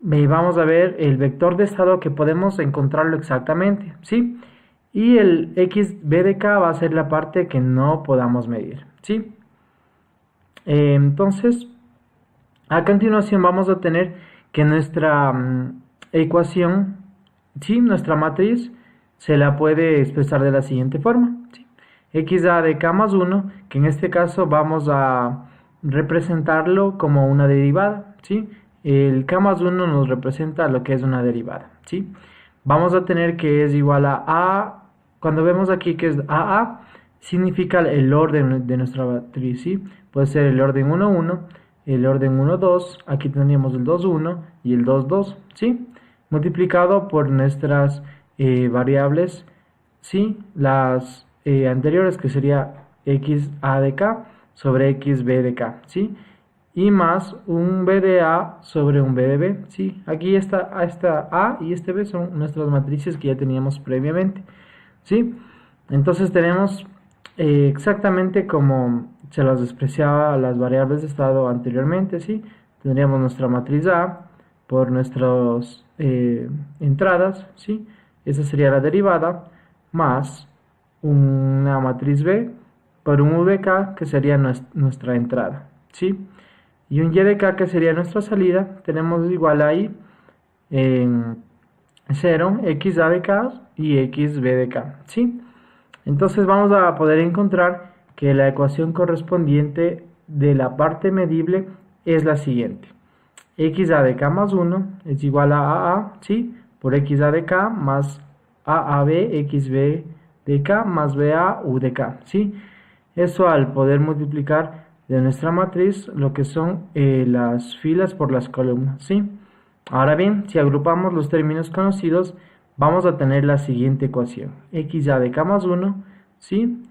vamos a ver el vector de estado que podemos encontrarlo exactamente, ¿sí? Y el x b de k va a ser la parte que no podamos medir, ¿sí? Entonces, a continuación vamos a tener que nuestra ecuación, ¿sí? Nuestra matriz, se la puede expresar de la siguiente forma, ¿sí? X a de k más 1, que en este caso vamos a representarlo como una derivada, ¿sí? El k más 1 nos representa lo que es una derivada, ¿sí? Vamos a tener que es igual a, cuando vemos aquí que es a, significa el orden de nuestra matriz, ¿sí? Puede ser el orden 1, 1, el orden 1, 2, aquí tendríamos el 2, 1 y el 2, 2, ¿sí? Multiplicado por nuestras variables, ¿sí? Las anteriores, que sería x a de k sobre x b de k, ¿sí? Y más un b de a sobre un b de b, ¿sí? Aquí esta a y este b son nuestras matrices que ya teníamos previamente, ¿sí? Entonces tenemos exactamente como se las expresaba las variables de estado anteriormente, ¿sí? Tendríamos nuestra matriz A por nuestras entradas, ¿sí? Esa sería la derivada, más una matriz B por un U de K, que sería nuestra entrada, ¿sí? Y un Y de K, que sería nuestra salida. Tenemos igual ahí 0, x a de K y x b de K, ¿sí? Entonces vamos a poder encontrar que la ecuación correspondiente de la parte medible es la siguiente. X a de k más 1 es igual a AA, ¿sí? Por x a de k más AAB, xb de k más BA, u de k, ¿sí? Eso al poder multiplicar de nuestra matriz lo que son las filas por las columnas, ¿sí? Ahora bien, si agrupamos los términos conocidos, vamos a tener la siguiente ecuación. X a de k más 1, ¿sí?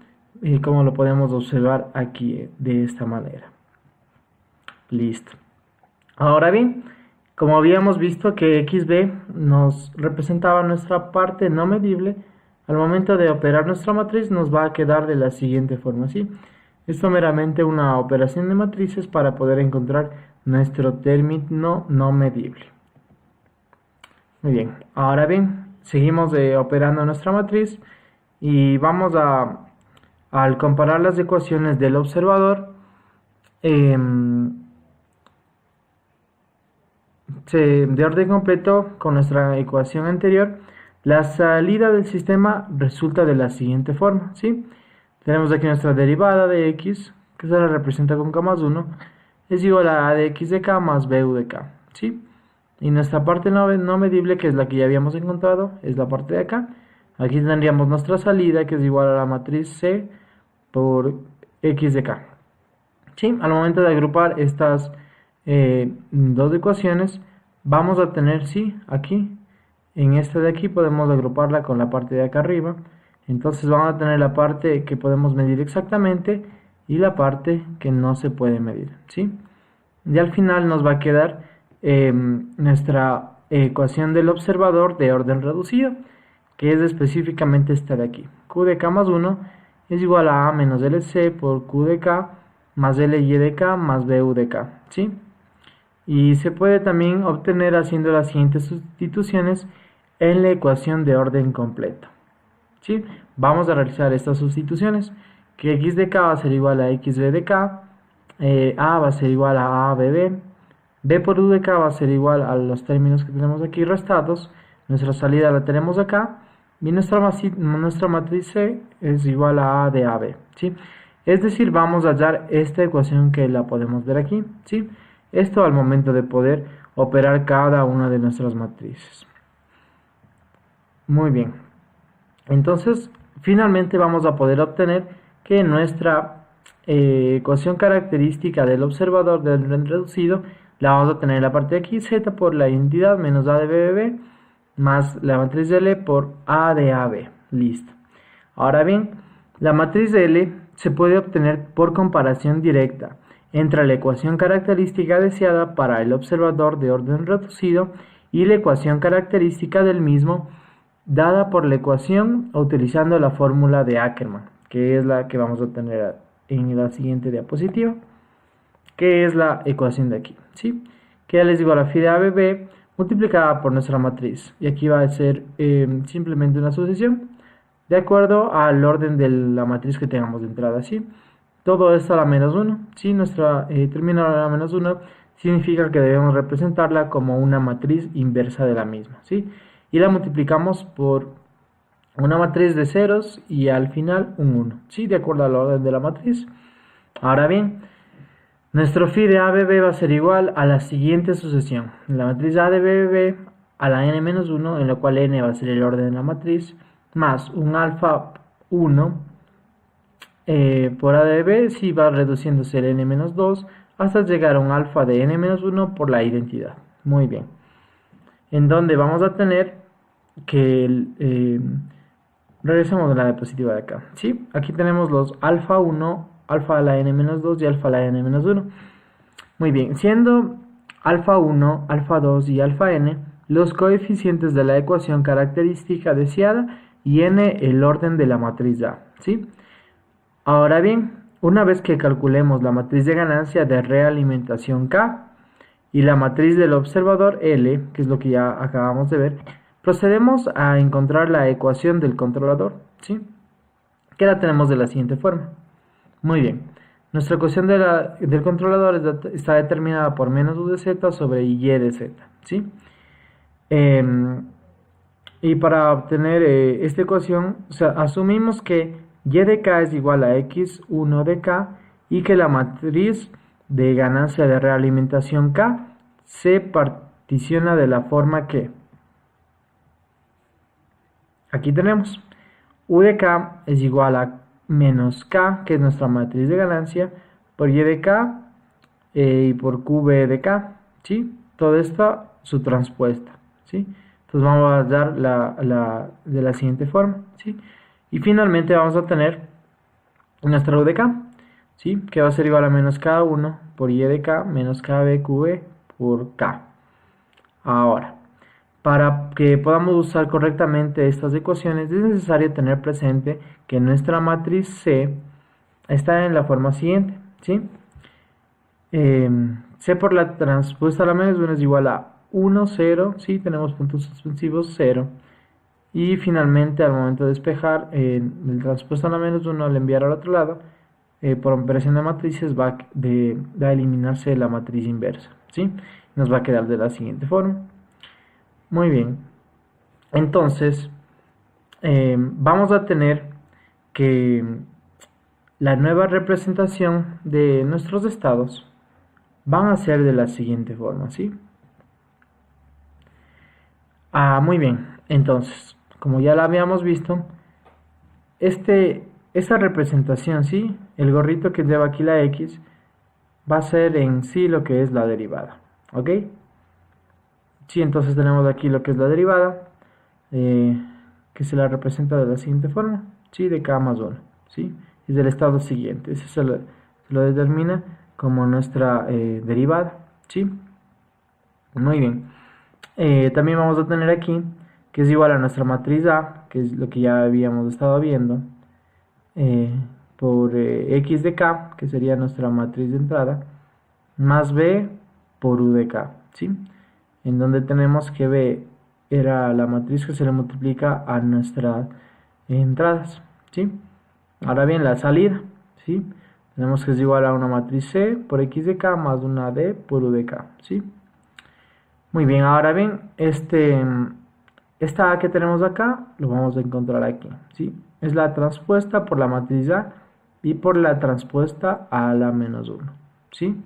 Como lo podemos observar aquí de esta manera. Listo. Ahora bien, como habíamos visto que xb nos representaba nuestra parte no medible, al momento de operar nuestra matriz nos va a quedar de la siguiente forma, ¿sí? Esto meramente una operación de matrices para poder encontrar nuestro término no medible. Muy bien, ahora bien, seguimos operando nuestra matriz y vamos al comparar las ecuaciones del observador, de orden completo con nuestra ecuación anterior, la salida del sistema resulta de la siguiente forma, ¿sí? Tenemos aquí nuestra derivada de x, que se la representa con k más 1, es igual a a de x de k más bu de k, ¿sí? Y nuestra parte no medible, que es la que ya habíamos encontrado, es la parte de acá. Aquí tendríamos nuestra salida, que es igual a la matriz C por x de k, ¿sí? Al momento de agrupar estas dos ecuaciones, vamos a tener, sí, aquí, en esta de aquí podemos agruparla con la parte de acá arriba. Entonces vamos a tener la parte que podemos medir exactamente y la parte que no se puede medir, ¿sí? Y al final nos va a quedar nuestra ecuación del observador de orden reducido, que es específicamente esta de aquí. Q de k más 1 es igual a A menos LC por Q de k más LY de k más BU de k, ¿sí? Y se puede también obtener haciendo las siguientes sustituciones en la ecuación de orden completo, ¿sí? Vamos a realizar estas sustituciones, que x de k va a ser igual a xb de k, a va a ser igual a abb, b por u de k va a ser igual a los términos que tenemos aquí restados, nuestra salida la tenemos acá, y nuestra matriz C es igual a A de AB, ¿sí? Es decir, vamos a hallar esta ecuación que la podemos ver aquí, ¿sí? Esto al momento de poder operar cada una de nuestras matrices. Muy bien. Entonces, finalmente vamos a poder obtener que nuestra ecuación característica del observador del orden reducido la vamos a tener en la parte de aquí, z por la identidad menos a de b más la matriz de L por a de ab. Listo. Ahora bien, la matriz de L se puede obtener por comparación directa entre la ecuación característica deseada para el observador de orden reducido y la ecuación característica del mismo dada por la ecuación utilizando la fórmula de Ackermann, que es la que vamos a tener en la siguiente diapositiva, que es la ecuación de aquí, ¿sí? Que L es igual a phi de ABB multiplicada por nuestra matriz, y aquí va a ser simplemente una sucesión de acuerdo al orden de la matriz que tengamos de entrada, ¿sí? Todo esto a la menos 1, ¿sí? Nuestra terminal a la menos 1 significa que debemos representarla como una matriz inversa de la misma, ¿sí? Y la multiplicamos por una matriz de ceros y al final un 1, ¿sí? De acuerdo al orden de la matriz. Ahora bien, nuestro phi de ABB va a ser igual a la siguiente sucesión. La matriz A de BB a la n-1, en la cual n va a ser el orden de la matriz, más un alfa 1 por A de B, si va reduciéndose el n-2 hasta llegar a un alfa de n-1 por la identidad. Muy bien. En donde vamos a tener que regresamos a la diapositiva de acá, ¿sí? Aquí tenemos los alfa 1, alfa a la n-2 y alfa a la n-1. Muy bien, siendo alfa 1, alfa 2 y alfa n los coeficientes de la ecuación característica deseada y n el orden de la matriz A, ¿sí? Ahora bien, una vez que calculemos la matriz de ganancia de realimentación K y la matriz del observador L, que es lo que ya acabamos de ver, procedemos a encontrar la ecuación del controlador, ¿sí? Que la tenemos de la siguiente forma. Muy bien, nuestra ecuación del controlador está determinada por menos u de z sobre y de z, ¿sí? Y para obtener esta ecuación, o sea, asumimos que y de k es igual a x1 de k y que la matriz de ganancia de realimentación K se particiona de la forma que aquí tenemos u de k es igual a menos k, que es nuestra matriz de ganancia, por y de k y por qb de k, ¿sí? Todo esto su transpuesta, ¿sí? Entonces vamos a dar de la siguiente forma, ¿sí? Y finalmente vamos a tener nuestra u de k, ¿sí? Que va a ser igual a menos k1 por y de k menos kbqb por k. Ahora, para que podamos usar correctamente estas ecuaciones es necesario tener presente que nuestra matriz C está en la forma siguiente, ¿sí? C por la transpuesta a la menos 1 es igual a 1, 0, ¿sí? Tenemos puntos suspensivos 0. Y finalmente al momento de despejar el transpuesto a la menos 1 al enviar al otro lado, por operación de matrices va a eliminarse la matriz inversa, ¿sí? Nos va a quedar de la siguiente forma. Muy bien, entonces vamos a tener que la nueva representación de nuestros estados van a ser de la siguiente forma, ¿sí? Muy bien, entonces, como ya la habíamos visto, esta representación, ¿sí? El gorrito que lleva aquí la X va a ser en sí lo que es la derivada, ¿ok? Sí, entonces tenemos aquí lo que es la derivada, que se la representa de la siguiente forma, ¿sí? De k más 1, ¿sí? Es del estado siguiente, eso se lo determina como nuestra derivada, ¿sí? Muy bien. También vamos a tener aquí que es igual a nuestra matriz A, que es lo que ya habíamos estado viendo, por x de k, que sería nuestra matriz de entrada, más b por u de k, ¿sí? En donde tenemos que b era la matriz que se le multiplica a nuestras entradas, ¿sí? Ahora bien, la salida, ¿sí? Tenemos que es igual a una matriz C por x de k más una d por u de k, ¿sí? Muy bien, ahora bien, esta A que tenemos acá, lo vamos a encontrar aquí, ¿sí? Es la transpuesta por la matriz A y por la transpuesta a la menos 1, ¿sí?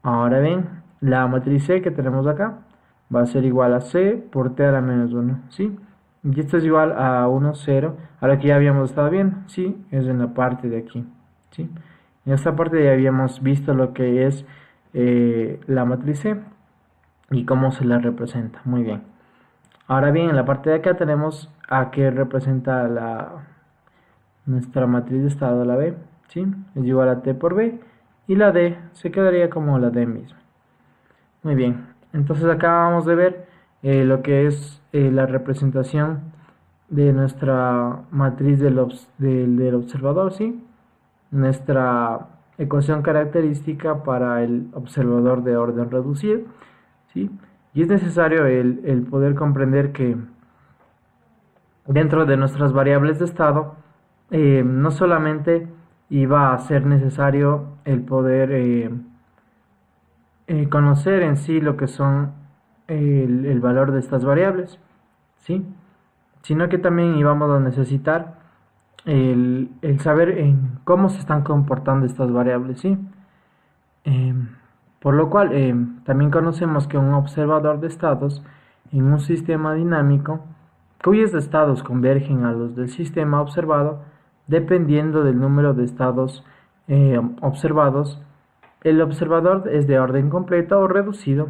Ahora bien, la matriz C que tenemos acá va a ser igual a C por T a la menos 1, ¿sí? Y esto es igual a 1, 0, a lo que ya habíamos estado viendo, ¿sí? Es en la parte de aquí, ¿sí? En esta parte ya habíamos visto lo que es la matriz C y cómo se la representa. Muy bien. Ahora bien, en la parte de acá tenemos a qué representa nuestra matriz de estado, la B, ¿sí? Es igual a T por B, y la D se quedaría como la D misma. Muy bien, entonces acá vamos a ver lo que es la representación de nuestra matriz del observador, ¿sí? Nuestra ecuación característica para el observador de orden reducido, ¿sí? Y es necesario el poder comprender que dentro de nuestras variables de estado no solamente iba a ser necesario el poder conocer en sí lo que son el valor de estas variables, ¿sí? Sino que también íbamos a necesitar el saber en cómo se están comportando estas variables, ¿sí? Por lo cual también conocemos que un observador de estados en un sistema dinámico cuyos estados convergen a los del sistema observado, dependiendo del número de estados observados, el observador es de orden completo o reducido,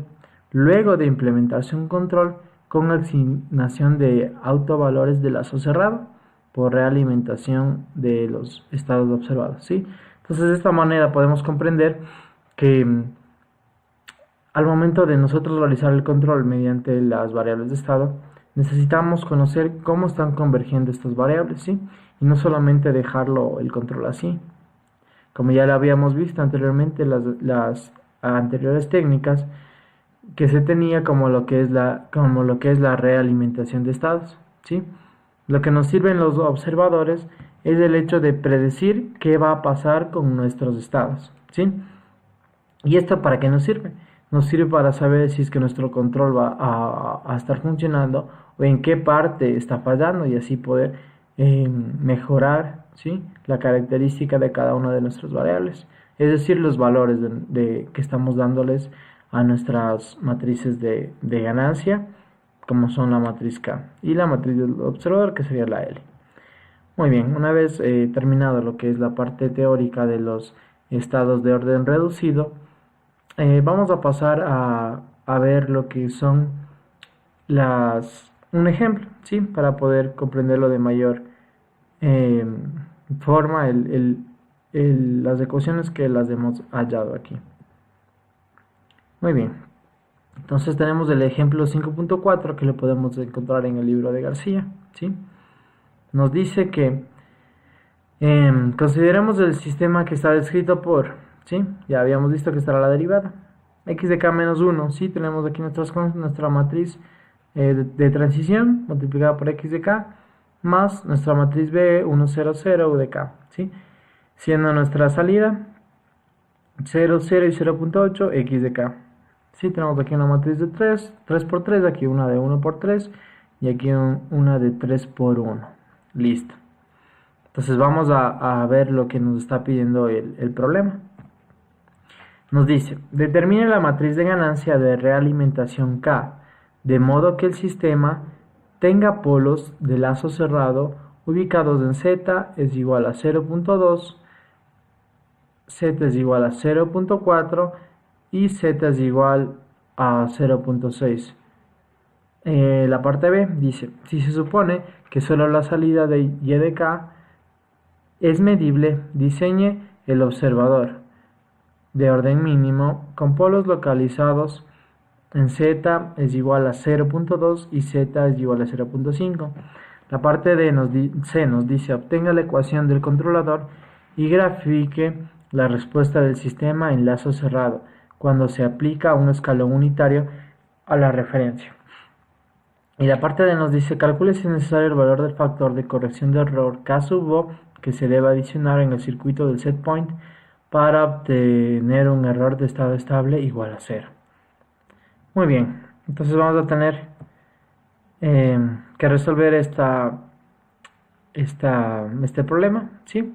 luego de implementarse un control con asignación de autovalores de lazo cerrado por realimentación de los estados observados, ¿sí? Entonces, de esta manera podemos comprender que al momento de nosotros realizar el control mediante las variables de estado, necesitamos conocer cómo están convergiendo estas variables, ¿sí? Y no solamente dejarlo el control así. Como ya lo habíamos visto anteriormente, las anteriores técnicas que se tenía como lo que es la realimentación de estados, ¿sí? Lo que nos sirven los observadores es el hecho de predecir qué va a pasar con nuestros estados, ¿sí? ¿Y esto para qué nos sirve? Nos sirve para saber si es que nuestro control va a estar funcionando o en qué parte está fallando y así poder mejorar, ¿sí?, la característica de cada una de nuestras variables, es decir, los valores que estamos dándoles a nuestras matrices de ganancia, como son la matriz K y la matriz del observador, que sería la L. Muy bien, una vez terminado lo que es la parte teórica de los estados de orden reducido, vamos a pasar a ver lo que son un ejemplo, ¿sí? Para poder comprenderlo de mayor forma, las ecuaciones que las hemos hallado aquí. Muy bien, entonces tenemos el ejemplo 5.4 que lo podemos encontrar en el libro de García, ¿sí? Nos dice que consideremos el sistema que está descrito por, ¿sí? Ya habíamos visto que estará la derivada x de k menos 1, ¿sí? Tenemos aquí nuestra matriz de transición multiplicada por x de k más nuestra matriz B 1, 0, 0 u de k, ¿sí? Siendo nuestra salida 0, 0 y 0.8 x de k. Sí, tenemos aquí una matriz de 3 por 3, aquí una de 1 por 3 y aquí una de 3 por 1. Listo. Entonces vamos a ver lo que nos está pidiendo el problema. Nos dice, determine la matriz de ganancia de realimentación K, de modo que el sistema tenga polos de lazo cerrado ubicados en Z es igual a 0.2, Z es igual a 0.4 y Z es igual a 0.6. La parte B dice, si se supone que solo la salida de Y de K es medible, diseñe el observador de orden mínimo con polos localizados en Z es igual a 0.2 y Z es igual a 0.5. La parte D C nos dice, obtenga la ecuación del controlador y grafique la respuesta del sistema en lazo cerrado cuando se aplica un escalón unitario a la referencia. Y la parte D nos dice, calcule si es necesario el valor del factor de corrección de error K sub O que se debe adicionar en el circuito del set point para obtener un error de estado estable igual a 0. Muy bien, entonces vamos a tener que resolver este problema, ¿sí?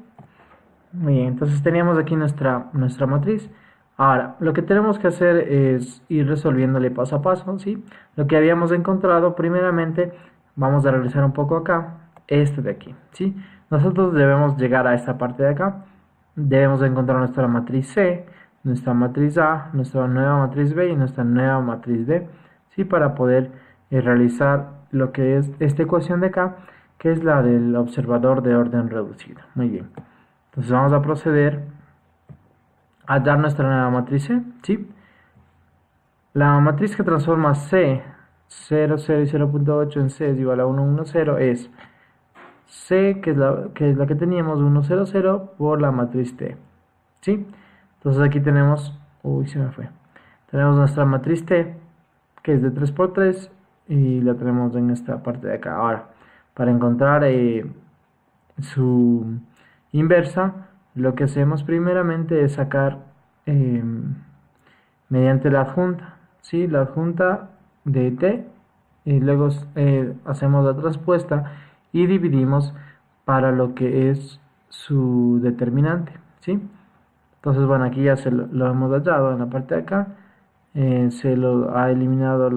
Muy bien, entonces teníamos aquí nuestra matriz. Ahora, lo que tenemos que hacer es ir resolviéndole paso a paso, ¿sí? Lo que habíamos encontrado, primeramente, vamos a regresar un poco acá, este de aquí, ¿sí? Nosotros debemos llegar a esta parte de acá, debemos de encontrar nuestra matriz C, nuestra matriz A, nuestra nueva matriz B y nuestra nueva matriz D, ¿sí? Para poder realizar lo que es esta ecuación de acá, que es la del observador de orden reducido. Muy bien. Entonces vamos a proceder a dar nuestra nueva matriz C, ¿sí? La matriz que transforma C 0, 0 y 0.8 en C es igual a 1, 1, 0 es C, que es la que teníamos, 1, 0, 0 por la matriz T, ¿sí? Entonces aquí tenemos, uy, se me fue. Tenemos nuestra matriz T, que es de 3 por 3 y la tenemos en esta parte de acá. Ahora, para encontrar su inversa, lo que hacemos primeramente es sacar mediante la adjunta, ¿sí? La adjunta de t, y luego hacemos la traspuesta y dividimos para lo que es su determinante, ¿sí? Entonces, bueno, aquí ya lo hemos hallado en la parte de acá, se lo ha eliminado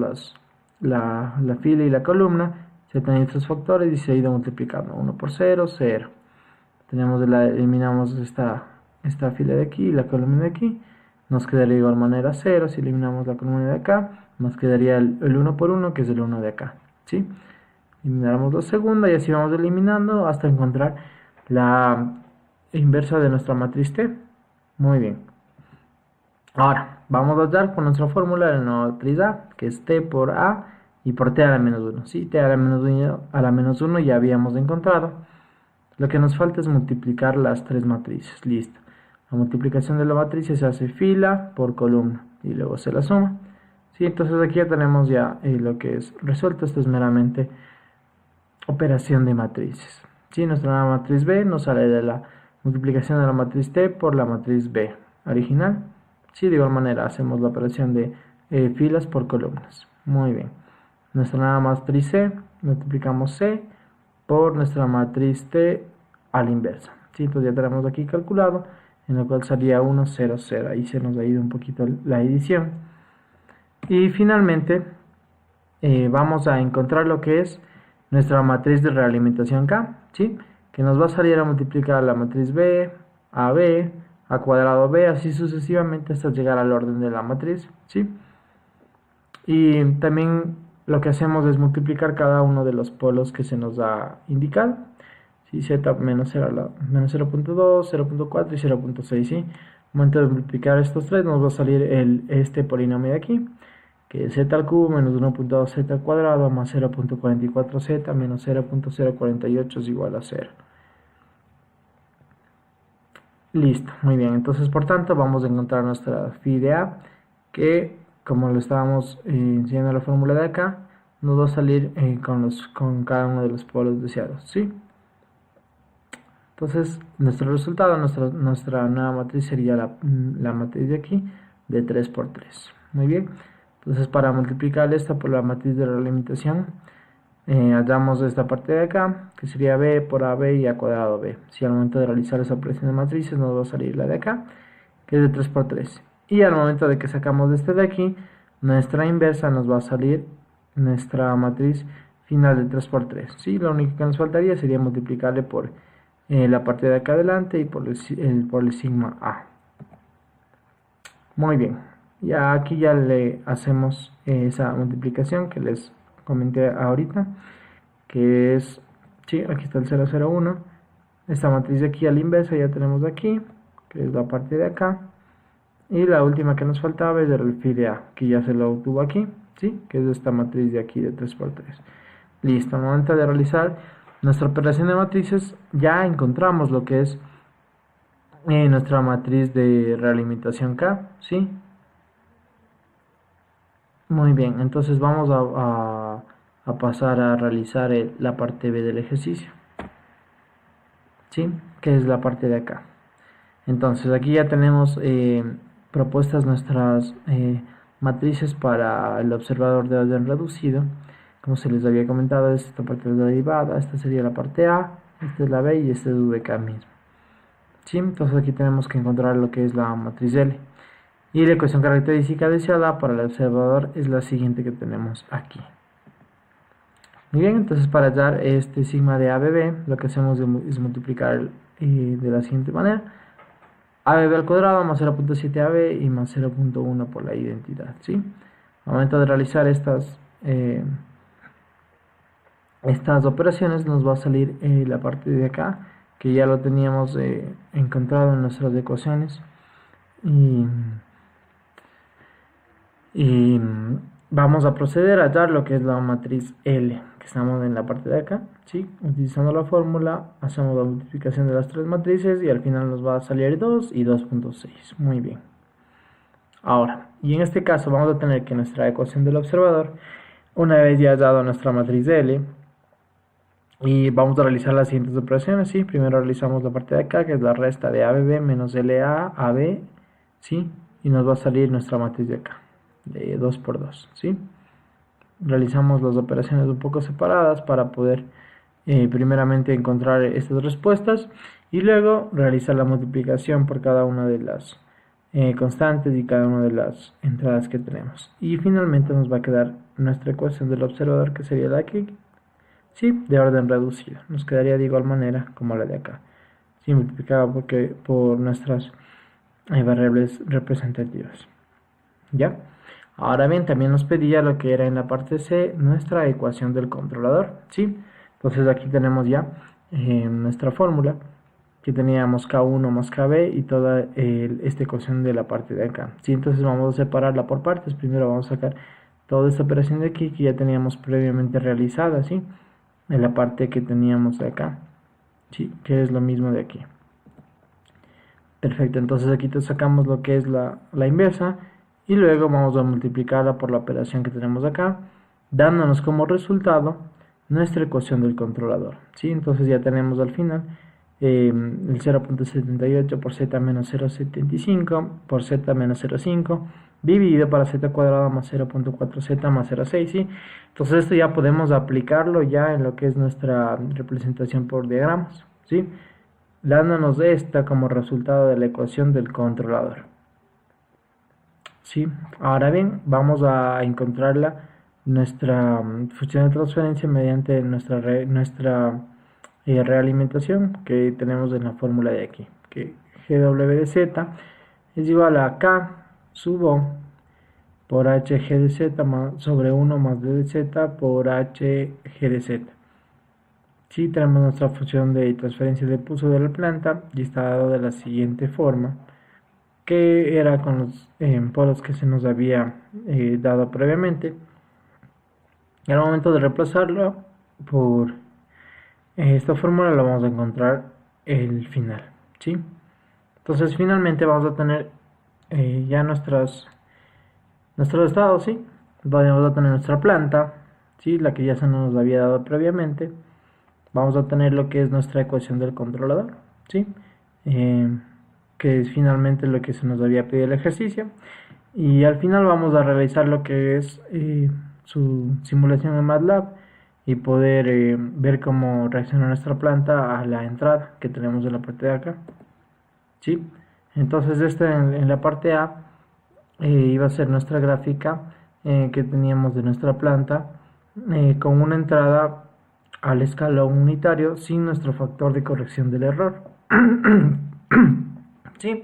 la fila y la columna, se tienen estos factores y se ha ido multiplicando 1 por 0, 0. Eliminamos esta fila de aquí y la columna de aquí, nos quedaría de igual manera 0. Si eliminamos la columna de acá, nos quedaría el 1 por 1, que es el 1 de acá, ¿sí? Eliminamos la segunda y así vamos eliminando hasta encontrar la inversa de nuestra matriz T. Muy bien. Ahora, vamos a dar con nuestra fórmula de la matriz A, que es T por A y por T a la menos 1. ¿Sí? T a la menos 1 ya habíamos encontrado. Lo que nos falta es multiplicar las tres matrices. Listo. La multiplicación de la matriz se hace fila por columna y luego se la suma. ¿Sí? Entonces aquí ya tenemos lo que es resuelto. Esto es meramente operación de matrices. ¿Sí? Nuestra nueva matriz B nos sale de la multiplicación de la matriz T por la matriz B original. ¿Sí? De igual manera hacemos la operación de filas por columnas. Muy bien. Nuestra nueva matriz C, multiplicamos C por nuestra matriz T a la inversa. ¿Sí? Entonces ya tenemos aquí calculado, en el cual salía 1, 0, 0. Ahí se nos ha ido un poquito la edición. Y finalmente vamos a encontrar lo que es nuestra matriz de realimentación K, ¿sí? Que nos va a salir a multiplicar la matriz B, AB, A cuadrado B, así sucesivamente hasta llegar al orden de la matriz, ¿sí? Y también lo que hacemos es multiplicar cada uno de los polos que se nos ha indicado, ¿sí? Z menos 0.2, 0.4 y 0.6, ¿sí? Al momento de multiplicar estos tres nos va a salir este polinomio de aquí, que es z al cubo menos 1.2z al cuadrado más 0.44z menos 0.048 es igual a 0. Listo, muy bien. Entonces, por tanto, vamos a encontrar nuestra phi de A, que como lo estábamos enseñando en la fórmula de acá, nos va a salir con cada uno de los polos deseados, ¿sí? Entonces, nuestro resultado, nuestra nueva matriz sería la matriz de aquí, de 3 por 3. Muy bien. Entonces, para multiplicar esta por la matriz de realimentación, hallamos esta parte de acá, que sería B por AB y A cuadrado B. Si al momento de realizar esa operación de matrices nos va a salir la de acá, que es de 3 por 3. Y al momento de que sacamos este de aquí, nuestra inversa nos va a salir nuestra matriz final de 3 por 3. ¿Sí? Lo único que nos faltaría sería multiplicarle por la parte de acá adelante y por el sigma A. Muy bien. Ya aquí ya le hacemos esa multiplicación que les comenté ahorita, que es, sí, aquí está el 0,01, esta matriz de aquí a la inversa ya tenemos aquí, que es la parte de acá, y la última que nos faltaba es el phi de A, que ya se lo obtuvo aquí, sí, que es esta matriz de aquí de 3 por 3. Listo, al momento de realizar nuestra operación de matrices, ya encontramos lo que es nuestra matriz de realimentación K, sí. Muy bien, entonces vamos a pasar a realizar la parte B del ejercicio, ¿sí? Que es la parte de acá. Entonces aquí ya tenemos propuestas nuestras matrices para el observador de orden reducido. Como se les había comentado, esta parte es la derivada, esta sería la parte A, esta es la B y esta es UDK mismo. ¿sí? Entonces aquí tenemos que encontrar lo que es la matriz L. Y la ecuación característica deseada para el observador es la siguiente que tenemos aquí. Muy bien, entonces para hallar este sigma de ABB, lo que hacemos es multiplicar de la siguiente manera. ABB al cuadrado más 0.7 AB y más 0.1 por la identidad, ¿sí? Al momento de realizar estas operaciones nos va a salir la parte de acá, que ya lo teníamos encontrado en nuestras ecuaciones. Y vamos a proceder a hallar lo que es la matriz L, que estamos en la parte de acá, ¿sí? Utilizando la fórmula, hacemos la multiplicación de las tres matrices y al final nos va a salir 2 y 2.6. Muy bien. Ahora, y en este caso vamos a tener que nuestra ecuación del observador, una vez ya dado nuestra matriz L, y vamos a realizar las siguientes operaciones, ¿sí? Primero realizamos la parte de acá, que es la resta de ABB menos LA, AB, ¿sí? Y nos va a salir nuestra matriz de acá, de 2 por 2, ¿sí? Realizamos las operaciones un poco separadas para poder primeramente encontrar estas respuestas y luego realizar la multiplicación por cada una de las constantes y cada una de las entradas que tenemos. Y finalmente nos va a quedar nuestra ecuación del observador, que sería la de aquí, ¿sí? De orden reducido. Nos quedaría de igual manera como la de acá, ¿sí? Multiplicada por nuestras variables representativas. ¿Ya? Ahora bien, también nos pedía lo que era en la parte C, nuestra ecuación del controlador, ¿sí? Entonces aquí tenemos ya nuestra fórmula, que teníamos K1 más KB y toda esta ecuación de la parte de acá, ¿sí? Entonces vamos a separarla por partes. Primero vamos a sacar toda esta operación de aquí, que ya teníamos previamente realizada, ¿sí? En la parte que teníamos de acá, ¿sí? Que es lo mismo de aquí. Perfecto, entonces aquí sacamos lo que es la inversa. Y luego vamos a multiplicarla por la operación que tenemos acá, dándonos como resultado nuestra ecuación del controlador, ¿sí? Entonces ya tenemos al final el 0.78 por z menos 0.75 por z menos 0.5 dividido para z cuadrado más 0.4z más 0.6, ¿sí? Entonces esto ya podemos aplicarlo ya en lo que es nuestra representación por diagramas, ¿sí? Dándonos esta como resultado de la ecuación del controlador. Sí, ahora bien, vamos a encontrarla nuestra función de transferencia mediante nuestra realimentación que tenemos en la fórmula de aquí, que GW de Z es igual a K sub O por HG de Z sobre 1 más D de Z por HG de Z. Sí, tenemos nuestra función de transferencia de pulso de la planta y está dado de la siguiente forma, que era con los polos que se nos había dado previamente. Y al momento de reemplazarlo por esta fórmula lo vamos a encontrar el final, ¿sí? Entonces finalmente vamos a tener ya nuestros estados, ¿sí? Vamos a tener nuestra planta, ¿sí? La que ya se nos había dado previamente. Vamos a tener lo que es nuestra ecuación del controlador, ¿sí? Que es finalmente lo que se nos había pedido el ejercicio, y al final vamos a realizar lo que es su simulación en MATLAB y poder ver cómo reacciona nuestra planta a la entrada que tenemos en la parte de acá, ¿sí? Entonces en la parte A iba a ser nuestra gráfica que teníamos de nuestra planta con una entrada al escalón unitario sin nuestro factor de corrección del error. ¿Sí?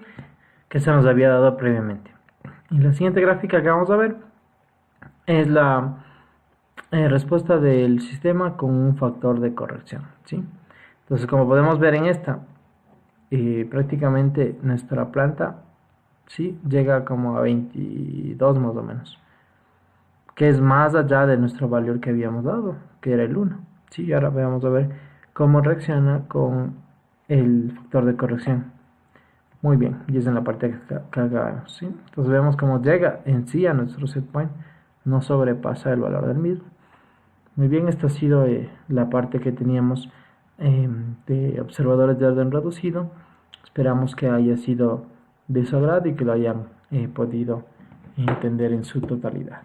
Que se nos había dado previamente. Y la siguiente gráfica que vamos a ver es la respuesta del sistema con un factor de corrección, ¿sí? Entonces, como podemos ver en esta, prácticamente nuestra planta, ¿sí?, llega como a 22 más o menos, que es más allá de nuestro valor que habíamos dado, que era el 1, ¿sí? Y ahora vamos a ver cómo reacciona con el factor de corrección. Muy bien, y es en la parte que acabamos, ¿sí? Entonces vemos cómo llega en sí a nuestro set point, no sobrepasa el valor del mismo. Muy bien, esta ha sido la parte que teníamos de observadores de orden reducido. Esperamos que haya sido de su agrado y que lo hayan podido entender en su totalidad.